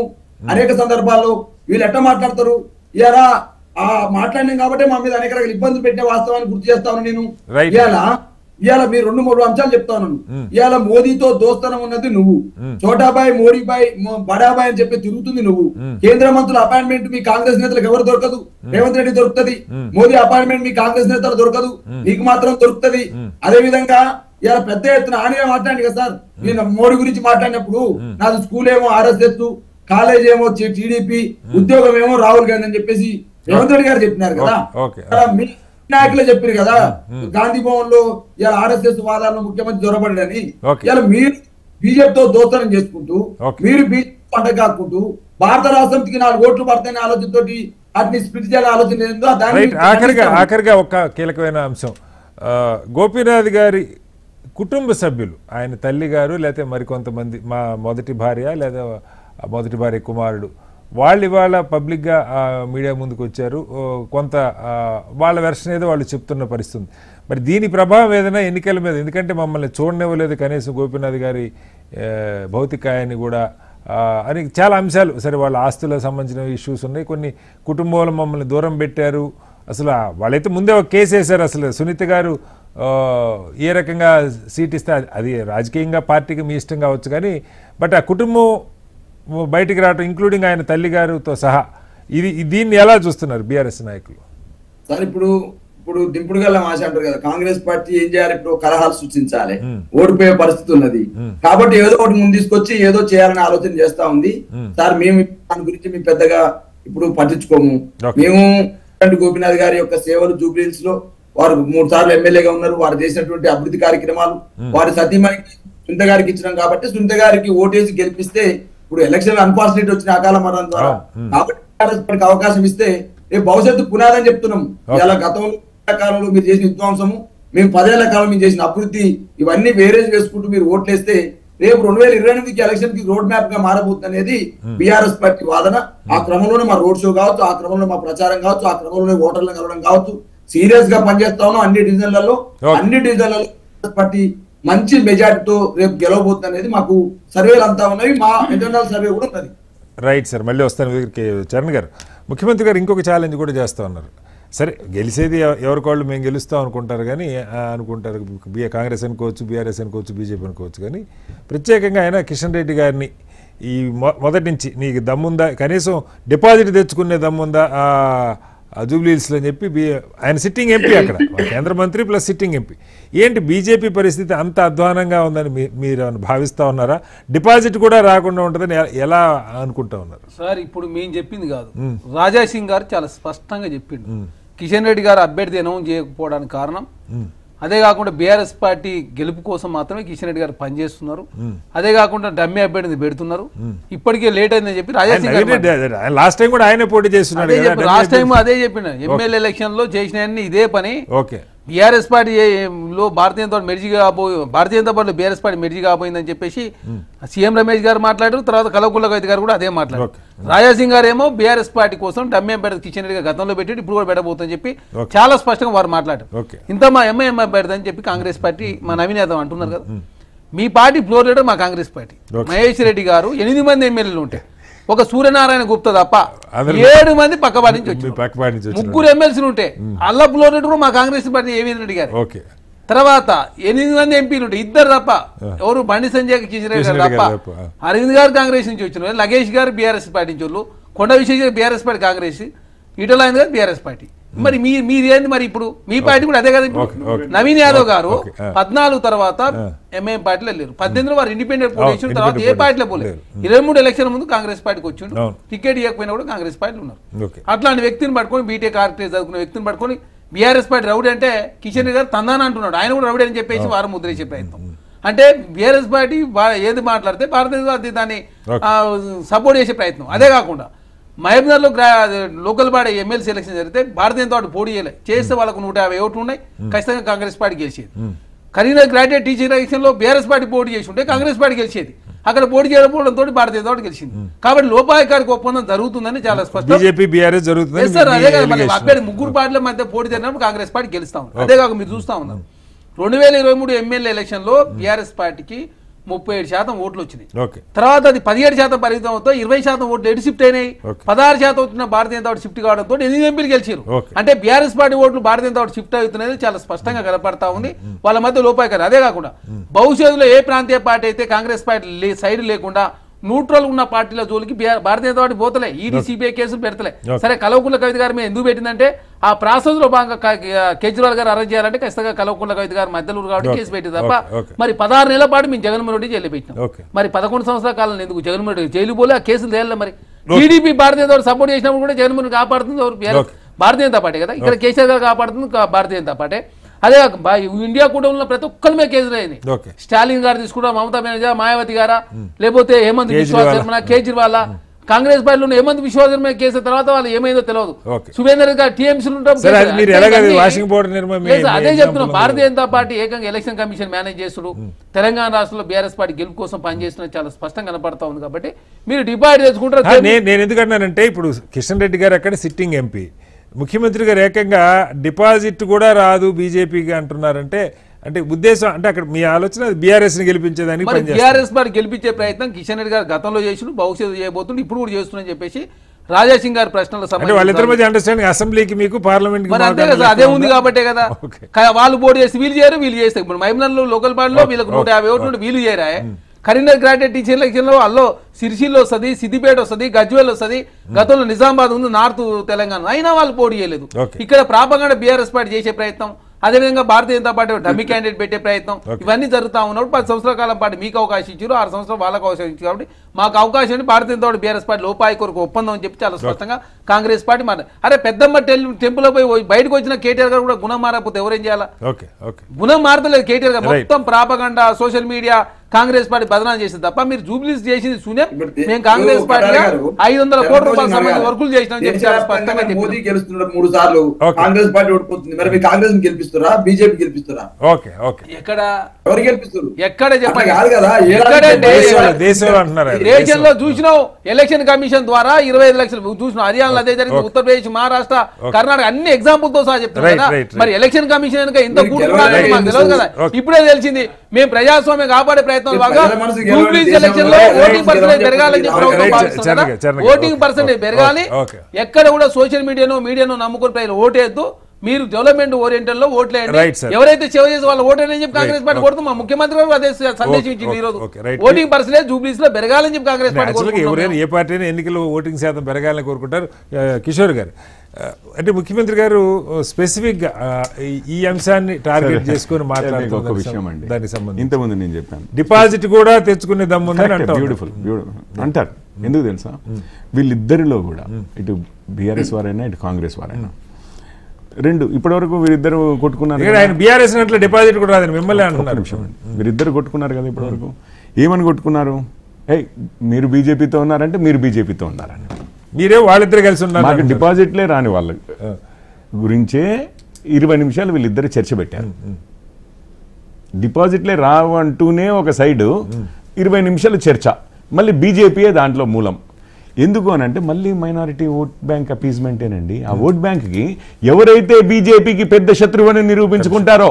అనేక సందర్భాల్లో. వీళ్ళు ఎట్లా మాట్లాడతారు, ఇలా మాట్లాడినాం కాబట్టి మా మీద అనేక రకాల ఇబ్బందులు పెట్టిన వాస్తవాన్ని గుర్తు చేస్తాను నేను. ఇవాళ మీరు 2-3 అంశాలు చెప్తాను. ఇవాళ మోదీతో దోస్తనం ఉన్నది నువ్వు, చోటాబాయ్ మోడీబాయ్ బడాబాయ్ అని చెప్పి తిరుగుతుంది నువ్వు. కేంద్ర మంత్రుల అపాయింట్మెంట్ మీ కాంగ్రెస్ నేతలకు ఎవరు దొరకదు, రేవంత్ రెడ్డి దొరుకుతుంది. మోదీ అపాయింట్మెంట్ మీ కాంగ్రెస్ నేతలు దొరకదు, నీకు మాత్రం దొరుకుతుంది. అదే విధంగా ఇలా పెద్ద ఎత్తున ఆయనే మాట్లాడి కదా సార్, నేను మోడీ గురించి మాట్లాడినప్పుడు నాది స్కూల్ ఏమో RSS, కాలేజ్ ఏమో TDP, ఉద్యోగం ఏమో రాహుల్ గాంధీ అని చెప్పేసి రేవంత్ రెడ్డి గారు చెప్పినారు కదా. మీ నాయకులే చెప్పారు కదా గాంధీ భవన్ లో ఇలా RSS వాదాలను ముఖ్యమంత్రి దొరబడని. ఇలా మీరు బీజేపీతో దోస్తనం చేసుకుంటూ, మీరు బీజేపీ పంట కాకుంటూ భారత రాష్ట్రానికి 4 ఓట్లు పడతాయని ఆలోచనతో వాటిని స్ప్లిట్ చేయాలని ఆలోచన. ఆఖరిగా ఒక కీలకమైన అంశం, గోపీనాథ్ గారి కుటుంబ సభ్యులు, ఆయన తల్లి గారు లేకపోతే మరికొంతమంది, మా మొదటి భార్య లేదా మొదటి భార్య కుమారుడు, వాళ్ళు ఇవాళ పబ్లిక్గా మీడియా ముందుకు వచ్చారు. కొంత వాళ్ళ వెర్షన్ ఏదో వాళ్ళు చెప్తున్న పరిస్థితి. మరి దీని ప్రభావం ఏదైనా ఎన్నికల మీద, ఎందుకంటే మమ్మల్ని చూడనివ్వలేదు కనీసం గోపీనాథ్ గారి భౌతికాయాన్ని కూడా అని చాలా అంశాలు. సరే, వాళ్ళ ఆస్తులకు సంబంధించిన ఇష్యూస్ ఉన్నాయి, కొన్ని కుటుంబాలు మమ్మల్ని దూరం పెట్టారు. అసలు వాళ్ళైతే ముందే ఒక కేసు వేశారు. అసలు సునీత గారు ఏ రకంగా సీట్ ఇస్తే అది రాజకీయంగా పార్టీకి మీ ఇష్టం కావచ్చు, కానీ బట్ ఆ కుటుంబం బయటికి రావటం, ఇంక్లూడింగ్ ఆయన తల్లి గారితో సహా, దీన్ని ఎలా చూస్తున్నారు బీఆర్ఎస్ నాయకులు? సార్ ఇప్పుడు దింపుడు గల్ల ఆశ అంటారు కదా, కాంగ్రెస్ పార్టీ ఏం చేయాలి, ఇప్పుడు కలహాలు సృష్టించాలి, ఓడిపోయే పరిస్థితి ఉన్నది కాబట్టి ఏదో ఒకటి ముందు తీసుకొచ్చి ఏదో చేయాలని ఆలోచన చేస్తా ఉంది. సార్ మేము దాని గురించి మేము పెద్దగా ఇప్పుడు పట్టించుకోము. మేము గోపీనాథ్ గారి యొక్క సేవలు జూబ్లీహిల్స్ లో వారు 3 సార్లు ఎమ్మెల్యేగా ఉన్నారు. వారు చేసినటువంటి అభివృద్ధి కార్యక్రమాలు వారి సతీమణికి సునీత గారికి ఇచ్చినాం కాబట్టి సునీత గారికి ఓటేసి గెలిపిస్తే ఇప్పుడు ఎలక్షన్ అన్ఫార్చునేట్ వచ్చిన అకాల మరణం ద్వారా కాబట్టి అవకాశం ఇస్తే రేపు భవిష్యత్తు పునాదని చెప్తున్నాం. ఇలా గతంలో కాలంలో మీరు చేసిన విధ్వంసము, మేము 10 ఏళ్ల కాలం మీరు చేసిన అభివృద్ధి, ఇవన్నీ వేరేజ్ వేసుకుంటూ మీరు ఓట్లేస్తే రేపు 2028కి ఎలక్షన్ కి రోడ్ మ్యాప్ గా మారబోతుంది అనేది బీఆర్ఎస్ పార్టీ వాదన. ఆ క్రమంలోనే మా రోడ్ షో కావచ్చు, ఆ క్రమంలో మా ప్రచారం కావచ్చు, ఆ క్రమంలోనే ఓటర్లను కలవడం కావచ్చు, సీరియస్ గా పనిచేస్తా ఉన్నాం. అన్ని డివిజన్లలో పార్టీ మంచి మెజార్టీతో రేపు గెలవబోతుంది అనేది మాకు సర్వేలు అంతా ఉన్నాయి, మా ఇంటర్నల్ సర్వే కూడా ఉన్నది. రైట్ సార్, మళ్ళీ వస్తాను దగ్గరికి. చరణ్ గారు, ముఖ్యమంత్రి గారు ఇంకొక ఛాలెంజ్ కూడా చేస్తూ ఉన్నారు. సరే, గెలిచేది ఎవరికోళ్ళు మేము గెలుస్తాం అనుకుంటారు, కానీ అనుకుంటారు కాంగ్రెస్ అనుకోవచ్చు, బీఆర్ఎస్ అనుకోవచ్చు, బీజేపీ అనుకోవచ్చు, కానీ ప్రత్యేకంగా ఆయన కిషన్ రెడ్డి గారిని ఈ మొదటి నుంచి నీకు దమ్ముందా, కనీసం డిపాజిట్ తెచ్చుకునే దమ్ముందా జూబ్లీహిల్స్లో అని చెప్పి ఆయన సిట్టింగ్ ఎంపీ, అక్కడ కేంద్ర మంత్రి ప్లస్ సిట్టింగ్ ఎంపీ. ఏంటి బీజేపీ పరిస్థితి అంత అధ్వానంగా ఉందని మీరు భావిస్తూ ఉన్నారా? డిపాజిట్ కూడా రాకుండా ఉంటుందని ఎలా అనుకుంటా ఉన్నారు? సార్, ఇప్పుడు మేము చెప్పింది కాదు, రాజా సింగ్ గారు చాలా స్పష్టంగా చెప్పిండు. కిషన్ రెడ్డి గారు అభ్యర్థి అనౌన్స్ చేయకపోవడానికి కారణం, అదే కాకుండా బీఆర్ఎస్ పార్టీ గెలుపు కోసం మాత్రమే కిషన్ రెడ్డి గారు పనిచేస్తున్నారు, అదే కాకుండా డమ్మి అభ్యర్థిని పెడుతున్నారు. ఇప్పటికే లేట్ అయిందని చెప్పి రాజా సింగ్ గారు లాస్ట్ టైం కూడా ఆయనే పోటీ చేస్తున్నాడు. లాస్ట్ టైం అదే చెప్పిన, ఎమ్మెల్యే ఎలక్షన్ లో చేసిన ఇదే పని. బీఆర్ఎస్ పార్టీ లో భారతీయ జనతా పార్టీలో బీఆర్ఎస్ పార్టీ మెర్జీ కాబోయిందని చెప్పేసి సీఎం రమేష్ గారు మాట్లాడారు. తర్వాత కల్వకుంట్ల కవిత గారు కూడా అదే మాట్లాడారు. రాజాసింగ్ గారు ఏమో బీఆర్ఎస్ పార్టీ కోసం డమ్మి అభ్యర్థి కిషన్ రెడ్డి గారు గతంలో పెట్టి ఇప్పుడు కూడా పెట్టబోతుందని చెప్పి చాలా స్పష్టంగా వారు మాట్లాడారు. ఇంత మా ఎంఐఎం అభ్యర్థి అని చెప్పి కాంగ్రెస్ పార్టీ మా నవీన్ యాదవ్ అంటున్నారు కదా. మీ పార్టీ ఫ్లోర్ లీడర్ మా కాంగ్రెస్ పార్టీ మహేష్ రెడ్డి గారు 8 మంది ఎమ్మెల్యేలు ఉంటే ఒక సూర్యనారాయణ గుప్తా తప్ప 7 మంది పక్కపాటి నుంచి వచ్చారు. 3 ఎమ్మెల్సీలు ఉంటే అల్లా ఫ్లోర్ లీడర్ కూడా మా కాంగ్రెస్ పార్టీ ఏవీఎన్ రెడ్డి గారు. తర్వాత 8 మంది ఎంపీలు ఉంటే 2 తప్ప, ఎవరు బండి సంజయ్ కిషన్ రెడ్డి గారు తప్ప. అరవింద్ గారు కాంగ్రెస్ నుంచి వచ్చిన, లగేష్ గారు బీఆర్ఎస్ పార్టీ నుంచి వాళ్ళు, కొండ విశ్వేశ్వర బీఆర్ఎస్ పార్టీ కాంగ్రెస్, ఈటల గారు బీఆర్ఎస్ పార్టీ. మరి మీరేంది మరి ఇప్పుడు మీ పార్టీ కూడా అదే కదా. నవీన్ యాదవ్ గారు 14 తర్వాత ఎంఐఎం పార్టీలో లేరు, 18 వారు ఇండిపెండెంట్ పోటీ చేసిన తర్వాత ఏ పార్టీలో పోలేదు. 23 ఎలక్షన్ ముందు కాంగ్రెస్ పార్టీకి వచ్చిండు, టికెట్ ఇవ్వకపోయినా కూడా కాంగ్రెస్ పార్టీలో ఉన్నారు. అట్లాంటి వ్యక్తిని పట్టుకొని బీటెక్ ఆర్కిటెక్ట్ చదువుకున్న వ్యక్తిని పట్టుకొని బీఆర్ఎస్ పార్టీ రౌడీ అంటే కిషన్ రెడ్డి గారు తందాన అంటున్నాడు, ఆయన కూడా రౌడీ అని చెప్పేసి వారు ముద్రేసే ప్రయత్నం. అంటే బీఆర్ఎస్ పార్టీ ఏది మాట్లాడితే భారతీయ జనతా పార్టీ దాన్ని సపోర్ట్ చేసే ప్రయత్నం. అదే కాకుండా మహబూబ్నగర్లో లోకల్ బాడీ ఎమ్మెల్సీ ఎలక్షన్ జరిగితే భారతీయ జనతా పార్టీ పోటీ చేయలేదు. చేస్తే వాళ్ళకు 150 ఓట్లు ఉన్నాయి, ఖచ్చితంగా కాంగ్రెస్ పార్టీ గెలిచేది. కరీంనగర్ గ్రాడ్యుయేట్ టీచర్ ఎలక్షన్ లో బీఆర్ఎస్ పార్టీ పోటీ చేసి ఉంటే కాంగ్రెస్ పార్టీ గెలిచేది. అక్కడ పోటీ చేయకపోవడంతో భారతీయ జనతా పార్టీ గెలిచింది. కాబట్టి లోపాయకారికి ఒప్పందం జరుగుతుందని చాలా స్పష్టం. అదే కదా మరి అభ్యర్థి ముగ్గురు పార్టీల మధ్య పోటీ జరిగినప్పుడు కాంగ్రెస్ పార్టీ గెలుస్తా ఉంది. అదే కాక మీరు చూస్తా ఉన్నారు 2023 ఎమ్మెల్యే ఎలక్షన్ లో బీఆర్ఎస్ పార్టీకి 37% ఓట్లు వచ్చినాయి. తర్వాత అది 17% పరిమితం అవుతా 20% ఓట్లు ఎటు షిఫ్ట్ అయినాయి. 16% వచ్చిన భారతీయ జనతా పార్టీ షిఫ్ట్ కావడంతో 8 ఎంపీలు గెలిచారు. అంటే బీఆర్ఎస్ పార్టీ ఓట్లు భారతీయ జనతా పార్టీ షిఫ్ట్ అవుతున్నది చాలా స్పష్టంగా కనపడతా ఉంది. వాళ్ళ మధ్య లోపాయకారు. అదే కాకుండా భవిష్యత్తులో ఏ ప్రాంతీయ పార్టీ అయితే కాంగ్రెస్ పార్టీ సైడ్ లేకుండా న్యూట్రల్ ఉన్న పార్టీల జోలికి Bharatiya Janata party పోతలే, ED CBI కేసులు పెడతలే. సరే కల్వకుంట్ల కవిత గారి మీద ఎందుకు పెట్టిందంటే ఆ ప్రాసెస్ లో భాగంగా కేజ్రీవాల్ గారు అరెస్ట్ చేయాలంటే ఖచ్చితంగా కల్వకుంట్ల కవిత గారు మధ్యలో కాబట్టి కేసు పెట్టింది తప్ప మరి 16 నెలల పాటు మేము జగన్మోహన్ రెడ్డి జైలు పెట్టినాం. మరి 11 సంవత్సరాల కాలం ఎందుకు జగన్మోహన్ రెడ్డి జైలు పోలే, ఆ కేసులు తేలే. మరి TDP Bharatiya Janata party support చేసినప్పుడు కూడా జగన్మోహన్ రెడ్డి కాపాడుతుంది భారతీయ జనతా పార్టీ కదా. ఇక్కడ కేసీఆర్ గారు కాపాడుతుంది భారతీయ జనతా పార్టీ. అదే ఇండియా కూటమిలో ప్రతి ఒక్కరి మీద కేసులు అయింది. స్టాలిన్ గారు తీసుకుంటా, మమతా బెనర్జీ, మాయావతి గారా, లేకపోతే హేమంత్ బిశ్వా శర్మ, కేజ్రీవాల్, కాంగ్రెస్ పార్టీలో హేమంత్ బిశ్వా శర్మ కేసు తర్వాత వాళ్ళు ఏమైందో తెలియదు. సువేందర్ గారు టీఎంసీ అదే చెప్తున్నాం. భారతీయ జనతా పార్టీ ఏకంగా ఎలక్షన్ కమిషన్ మేనేజ్ చేస్తుడు, తెలంగాణ రాష్ట్రంలో బీఆర్ఎస్ పార్టీ గెలుపు కోసం పనిచేస్తున్న చాలా స్పష్టంగా కనపడతా ఉంది. కాబట్టి మీరు డిపాజిట్ చేసుకుంటారు. నేను ఎందుకంటానంటే ఇప్పుడు కిషన్ రెడ్డి గారు అక్కడ సిట్టింగ్ ఎంపీ, ముఖ్యమంత్రి గారు ఏకంగా డిపాజిట్ కూడా రాదు బీజేపీకి అంటున్నారంటే అంటే ఉద్దేశం అంటే అక్కడ మీ ఆలోచన బీఆర్ఎస్ ని గెలిపించేదానికి బీఆర్ఎస్ పార్టీ గెలిపించే ప్రయత్నం కిషన్ రెడ్డి గారు గతంలో చేసిన, భవిష్యత్తు చేయబోతుంది, ఇప్పుడు కూడా చేస్తున్నారని చెప్పేసి రాజాసింగ్ గారి ప్రశ్నల వాళ్ళిద్దరి మధ్య అండర్స్టాండింగ్ అసెంబ్లీకి మీకు పార్లమెంట్ అదే ఉంది కాబట్టే కదా వాళ్ళు పోటీ చేసి వీళ్ళు చేయరు, వీళ్ళు చేస్తారు. ఇప్పుడు మహబూబ్నగర్ లోకల్ బాడీలో వీళ్ళకి 150 ఓట్లు వీళ్ళు చేయరా. కరీంనగర్ గ్రాడ్యుయేట్ టీచర్ ఎలక్షన్ లో అల్లో సిరిసిల్లో వస్తుంది, సిద్దిపేట వస్తుంది, గజ్వేల్ వస్తుంది, గతంలో నిజామాబాద్ ఉంది, నార్త్ తెలంగాణ, అయినా వాళ్ళు పోటీ చేయలేదు. ఇక్కడ ప్రాపగాండా బీఆర్ఎస్ పార్టీ చేసే ప్రయత్నం, అదేవిధంగా Bharatiya Janata party dummy candidate పెట్టే ప్రయత్నం, ఇవన్నీ జరుగుతూ ఉన్నప్పుడు 10 సంవత్సరాల కాలం పాటు మీకు అవకాశం ఇచ్చారు, 6 సంవత్సరాలు వాళ్ళకు అవకాశం ఇచ్చారు. కాబట్టి మాకు అవకాశం Bharatiya Janata party BRS party లోపాయి కొరకు ఒప్పందం అని చెప్పి చాలా స్పష్టంగా కాంగ్రెస్ పార్టీ మాట. అరే పెద్దమ్మ టెంపుల్ పోయి బయటకు వచ్చిన కేటీఆర్ గారు కూడా గుణం మారకపోతే ఎవరేం చేయాలా? గుణం మారతలేదు కేటీఆర్ గారు. మొత్తం propaganda social media Congress party బదనాం చేసింది తప్ప మీరు జూబ్లీస్ చేసింది శూన్యం. మేము కాంగ్రెస్ పార్టీ 500 కోట్ల రూపాయల సంబంధించిన వర్కులు చేసినాం చెప్పి చాలా స్పష్టంగా మోదీ గెలుస్తున్నాడు 3 సార్లు, కాంగ్రెస్ పార్టీ ఓడిపోతుంది. మరి మీరు కాంగ్రెస్ గెలిపిస్తారా, బీజేపీ గెలిపిస్తారా? ఎక్కడ ఎవరు గెలిపిస్తారు? ఎక్కడ చెప్పండి కాదు కదా, దేశంలో చూసినావు. ఎలక్షన్ కమిషన్ ద్వారా 25 లక్షలు చూసినాం. హర్యానా అదే జరిగింది, ఉత్తరప్రదేశ్, మహారాష్ట్ర, కర్ణాటక అన్ని ఎగ్జాంపుల్ తో సహా చెప్తున్నారు కదా. మరి ఎలక్షన్ కమిషన్ కనుక ఇంత కూడుకున్నారని మాకు తెలియదు కదా. ఇప్పుడే తెలిసింది. మేము ప్రజాస్వామ్యం కాపాడే ప్రయత్నం భాగంగా ఎలక్షన్ లో ఓటింగ్ పర్సెంటేజ్ పెరగాలని చెప్పి ఓటింగ్ పర్సెంటేజ్ పెరగాలి. ఎక్కడ కూడా సోషల్ మీడియాను నమ్ముకుని ప్రజలు ఓటేద్దు. మీరు డెవలప్మెంట్ ఓరియంటెడ్ లో ఓట్లేయండి. ఎవరైతే సేవ చేసి వాళ్ళు ఓటేనని చెప్పి కాంగ్రెస్ పార్టీ కోరుతాం. మా ముఖ్యమంత్రి గారు అదే సందేశం ఇచ్చింది. ఈ రోజు ఓటింగ్ పర్సెంటేజ్ జూబ్లీస్ లో పెరగాలని చెప్పి కాంగ్రెస్ పార్టీ ఎవరైనా ఏ పార్టీ ఎన్నికల్లో ఓటింగ్ శాతం పెరగాలని కోరుకుంటారు. కిషోర్ గారు అంటే ముఖ్యమంత్రి గారు స్పెసిఫిక్ గా ఈ అంశాన్ని టార్గెట్ చేసుకుని మాట్లాడుతున్న ఒక విషయం అండి. దానికి సంబంధించి ఇంతకుముందు నేను చెప్పాను, డిపాజిట్ కూడా తెచ్చుకునే దమ్ముందని బ్యూటిఫుల్ అంటారు. ఎందుకు తెలుసా, వీళ్ళిద్దరిలో కూడా ఇటు బీఆర్ఎస్ వారైనా ఇటు కాంగ్రెస్ వారైనా రెండు ఇప్పటివరకు వీరిద్దరు కొట్టుకున్నారు. ఆయన బీఆర్ఎస్ డిపాజిట్ కూడా రాదని మిమ్మల్ని అంటున్నారు. వీరిద్దరు కొట్టుకున్నారు కదా ఇప్పటివరకు. ఏమని కొట్టుకున్నారు? మీరు బీజేపీతో ఉన్నారంటే మీరు బీజేపీతో ఉన్నారని, మీరే వాళ్ళిద్దరు కలిసి ఉన్నారు. మాకు డిపాజిట్లే రాని వాళ్ళ గురించే 20 నిమిషాలు వీళ్ళిద్దరు చర్చ పెట్టారు. డిపాజిట్లే రావు అంటూనే ఒక సైడు 20 నిమిషాలు చర్చ. మళ్ళీ బీజేపీయే దాంట్లో మూలం. ఎందుకు అని అంటే మళ్ళీ మైనారిటీ ఓట్ బ్యాంక్ అపీజ్మెంటేనండి. ఆ ఓట్ బ్యాంక్కి ఎవరైతే బీజేపీకి పెద్ద శత్రువుని నిరూపించుకుంటారో.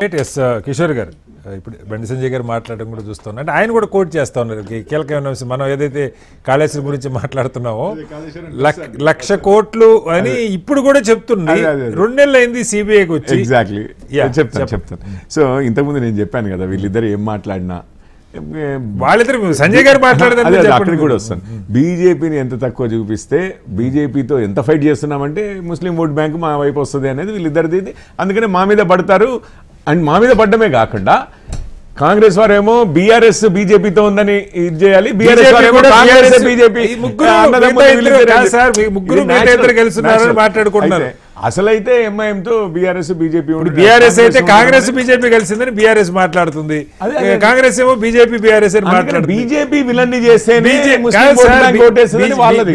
కిషోర్ గారు ఇప్పుడు బండి సంజయ్ గారు మాట్లాడడం కూడా చూస్తున్నాం. అంటే ఆయన కూడా కోట్ చేస్తా ఉన్నారు. కీలకమైన అంశం మనం ఏదైతే కాళేశ్వరం గురించి మాట్లాడుతున్నామో 1,00,000 కోట్లు అని ఇప్పుడు కూడా చెప్తుంది. 2 నెలలు అయింది సిబిఐకి వచ్చి. ఎగ్జాక్ట్లీ చెప్తాను. సో ఇంతకుముందు నేను చెప్పాను కదా, వీళ్ళిద్దరు ఏం మాట్లాడినా వాళ్ళిద్దరు సంజయ్ గారు మాట్లాడేది అక్కడికి కూడా వస్తాను. బీజేపీని ఎంత తక్కువ చూపిస్తే బీజేపీతో ఎంత ఫైట్ చేస్తున్నామంటే ముస్లిం ఓట్ బ్యాంక్ మా వైపు వస్తుంది అనేది వీళ్ళిద్దరిది. అందుకనే మా మీద పడతారు. అండ్ మా మీద పడ్డమే కాకుండా కాంగ్రెస్ వారేమో బీఆర్ఎస్ బీజేపీతో ఉందని ఇది చేయాలి, బీఆర్ఎస్ వారేమో కాంగ్రెస్ బీజేపీ మాట్లాడుకుంటున్నారు. అసలైతే ఎంఐఎంతో బీఆర్ఎస్ బీజేపీ బీఆర్ఎస్ అయితే కాంగ్రెస్ బీజేపీ కలిసిందని బీఆర్ఎస్ మాట్లాడుతుంది, కాంగ్రెస్ ఏమో బీజేపీ బీఆర్ఎస్ అని మాట్లాడుతుంది. బీజేపీ విలన్ని చేస్తేనే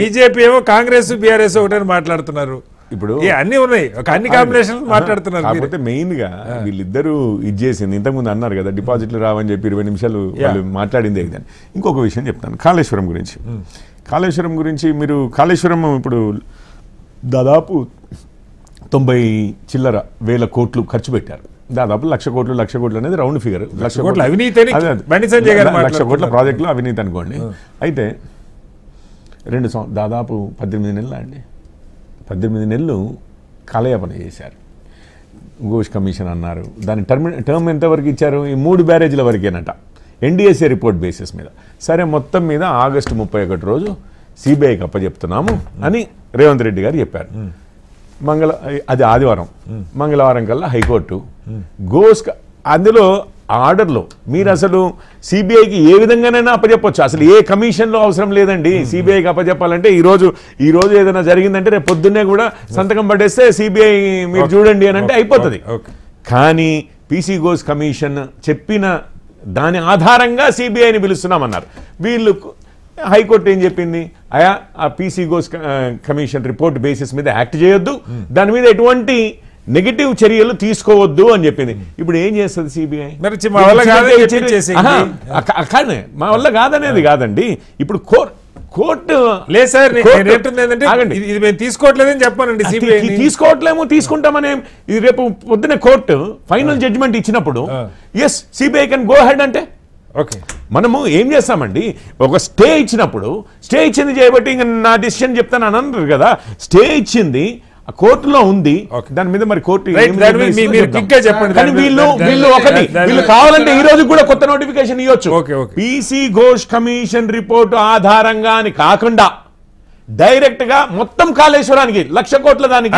బీజేపీ ఏమో కాంగ్రెస్ బీఆర్ఎస్ ఒకటని మాట్లాడుతున్నారు. ఇప్పుడు అన్ని ఉన్నాయి, అన్ని కాంబినేషన్ మాట్లాడుతున్నారు. కాకపోతే మెయిన్ గా వీళ్ళిద్దరూ ఇది చేసింది, ఇంతకుముందు అన్నారు కదా డిపాజిట్లు రావని చెప్పి 20 నిమిషాలు వాళ్ళు మాట్లాడింది ఏదని. ఇంకొక విషయం చెప్తాను కాళేశ్వరం గురించి. కాళేశ్వరం గురించి మీరు కాళేశ్వరం ఇప్పుడు దాదాపు 90,000 కోట్లు ఖర్చు పెట్టారు. దాదాపు 1,00,00,000 కోట్లు అనేది రౌండ్ ఫిగర్. 1,00,00,000 కోట్ల అవినీతి, 1,00,00,000 కోట్ల ప్రాజెక్టులు అవినీతి అనుకోండి. అయితే దాదాపు 18 నెలలు అండి, 18 నెలలు కాలయాపన చేశారు. ఘోష్ కమిషన్ అన్నారు, దాని టర్మ్ ఎంతవరకు ఇచ్చారు? ఈ 3 బ్యారేజీల వరకేనట, ఎన్డీఎస్ఏ రిపోర్ట్ బేసిస్ మీద. సరే మొత్తం మీద ఆగస్టు 31 రోజు సిబిఐకి అప్పచెప్తున్నాము అని రేవంత్ రెడ్డి గారు చెప్పారు. అది ఆదివారం, మంగళవారం కల్లా హైకోర్టు ఘోష్ అందులో ఆర్డర్లో మీరు అసలు సిబిఐకి ఏ విధంగానైనా అప్పచెప్పొచ్చు, అసలు ఏ కమిషన్లో అవసరం లేదండి. సిబిఐకి అప్పచెప్పాలంటే ఈ రోజు ఏదైనా జరిగిందంటే రేపు పొద్దున్నే కూడా సంతకం పడేస్తే సిబిఐ మీరు చూడండి అని అంటే అయిపోతుంది. కానీ పీసీ ఘోష్ కమిషన్ చెప్పిన దాని ఆధారంగా సిబిఐని పిలుస్తున్నామన్నారు. వీళ్ళు హైకోర్టు ఏం చెప్పింది? ఆ PC Ghosh commission report basis మీద యాక్ట్ చేయొద్దు, దాని మీద ఎటువంటి నెగటివ్ చర్యలు తీసుకోవద్దు అని చెప్పింది. ఇప్పుడు ఏం చేస్తుంది సిబిఐ? మా వల్ల కాదనేది కాదండి. ఇప్పుడు కోర్టు లేదు సార్, ఇది మేము తీసుకోవట్లేదని చెప్పానండి. తీసుకోవట్లేము, తీసుకుంటామనే ఇది రేపు పొద్దున కోర్టు ఫైనల్ జడ్జిమెంట్ ఇచ్చినప్పుడు yes CBI can go ahead అంటే మనము ఏం చేస్తామండి? ఒక స్టే ఇచ్చినప్పుడు స్టే ఇచ్చింది చేయబట్టి ఇంకా నా డిసిషన్ చెప్తాను అని అన్నారు కదా. స్టే ఇచ్చింది కోర్టులో ఉంది, దాని మీద మరి కోర్టు చెప్పండి. వీళ్ళు కావాలంటే ఈ రోజు కూడా కొత్త నోటిఫికేషన్ ఇవ్వచ్చు. పీసీ ఘోష్ కమిషన్ రిపోర్టు ఆధారంగా అని కాకుండా డైరెక్ట్ గా మొత్తం కాళేశ్వరానికి 1,00,00,000 కోట్ల దానికి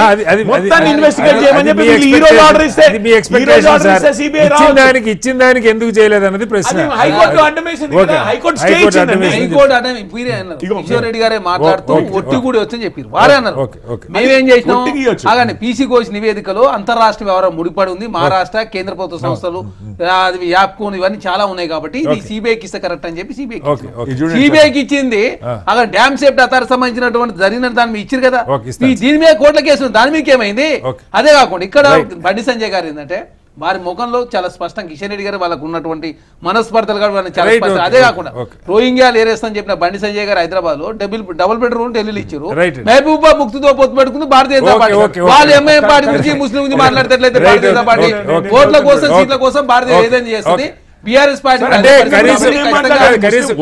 మొత్తాన్ని ఇన్వెస్టిగేట్ చేయమని చెప్పి ఈ రోజు ఆర్డర్ ఇస్తే సిబిఐ ఇచ్చిన దానికి ఎందుకు చేయలేదు అన్నది ప్రశ్న. కిషోర్ రెడ్డి గారే మాట్లాడుతూ ఒట్టి కూడా వచ్చని చెప్పారు. వారే అన్నారు మేమేం చేసినాం అలాగే పీసీ ఘోష్ నివేదికలో అంతర్రాష్ట్ర వ్యవహారం ముడిపడి ఉంది, మహారాష్ట్ర కేంద్ర ప్రభుత్వ సంస్థలు యాప్కోన్ ఇవన్నీ చాలా ఉన్నాయి కాబట్టి ఇది సిబిఐకి ఇస్తే కరెక్ట్ అని చెప్పి సిబిఐకి ఇచ్చింది. అక్కడ డ్యామ్ సేఫ్టీ అథారిటీ సంబంధించిన జరిగిన దాని మీద ఇచ్చారు కదా, దీని మీద కోర్టుల కేసు దాని మీద ఏమైంది? అదే కాకుండా ఇక్కడ బండి సంజయ్ గారు ఏంటంటే వారి ముఖంలో చాలా స్పష్టంగా కిషన్ రెడ్డి గారు వాళ్ళకు ఉన్నటువంటి మనస్పర్ధలు చాలా స్పష్టం. అదే కాకుండా రోహింగ్యాలు ఏరేస్తామని చెప్పిన బండి సంజయ్ గారు హైదరాబాద్ లో డబుల్ బెడ్రూమ్ ఢిల్లీలో ఇచ్చారు. మహబూబా ముక్తితో పొత్తు పెట్టుకుంది భారతీయ జనతా పార్టీ. వాళ్ళు ఎంఐఎం పార్టీ గురించి ముస్లిం గురించి మాట్లాడేట్లయితే భారతీయ జనతా పార్టీ ఓట్ల కోసం సీట్ల కోసం భారతీయ ఏదైనా చేస్తుంది. బీఆర్ఎస్ పార్టీ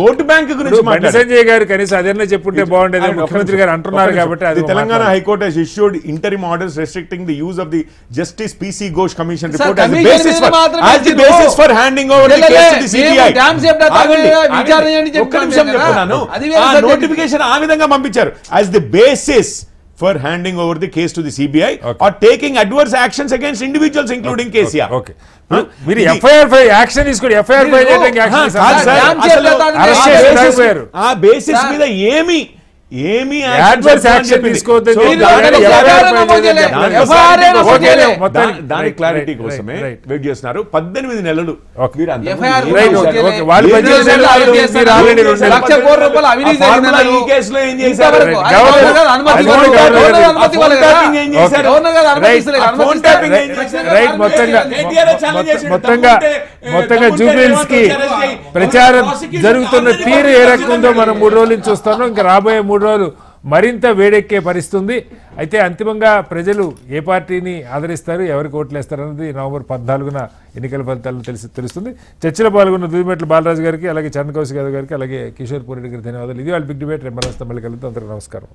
ఓటు బ్యాంక్ గురించి బండి సంజయ్ గారు కనీసం అదేనా చెప్పుంటే బాగుండేది. ముఖ్యమంత్రి గారు అంటున్నారు కాబట్టి Telangana high court has issued interim orders restricting the use of the Justice PC Ghosh Commission report as the basis for handing over the case to the CBI. ఒక్క నిమిషం చెప్తున్నాను, ఆ నోటిఫికేషన్ ఆ విధంగా పంపించారు as the basis for handing over the case to the CBI or taking adverse actions against individuals including KCR. మీరు FIR action తీసుకోండి. FIR ఆ బేసిస్ మీద ఏమి దాని క్లారిటీ కోసమే వెయిట్ చేస్తున్నారు. 18 నెలలు ఈ కేసులో ఏం చేశారు? మొత్తంగా జూబ్లీహిల్స్ కి ప్రచారం జరుగుతున్న తీరు ఏ రకంగా మనం 3 రోజుల నుంచి చూస్తున్నాం. ఇంకా రాబోయే 3 రోజులు మరింత వేడెక్కే పరిస్థితుంది. అయితే అంతిమంగా ప్రజలు ఏ పార్టీని ఆదరిస్తారు, ఎవరికి ఓట్లు వేస్తారు అన్నది నవంబర్ 14న ఎన్నికల ఫలితాలను తెలుస్తుంది. చర్చలో పాల్గొన్న దూదిమెట్ల బాలరాజు గారికి, అలాగే చరణ్ కౌశిక్ యాదవ్ గారికి, అలాగే కిషోర్ పూరెడ్డి గారికి ధన్యవాదాలు. ఇది వాళ్ళ బిగ్ డిబేట్. రేపు మళ్ళీ కలుద్దాం. అందరికీ నమస్కారం.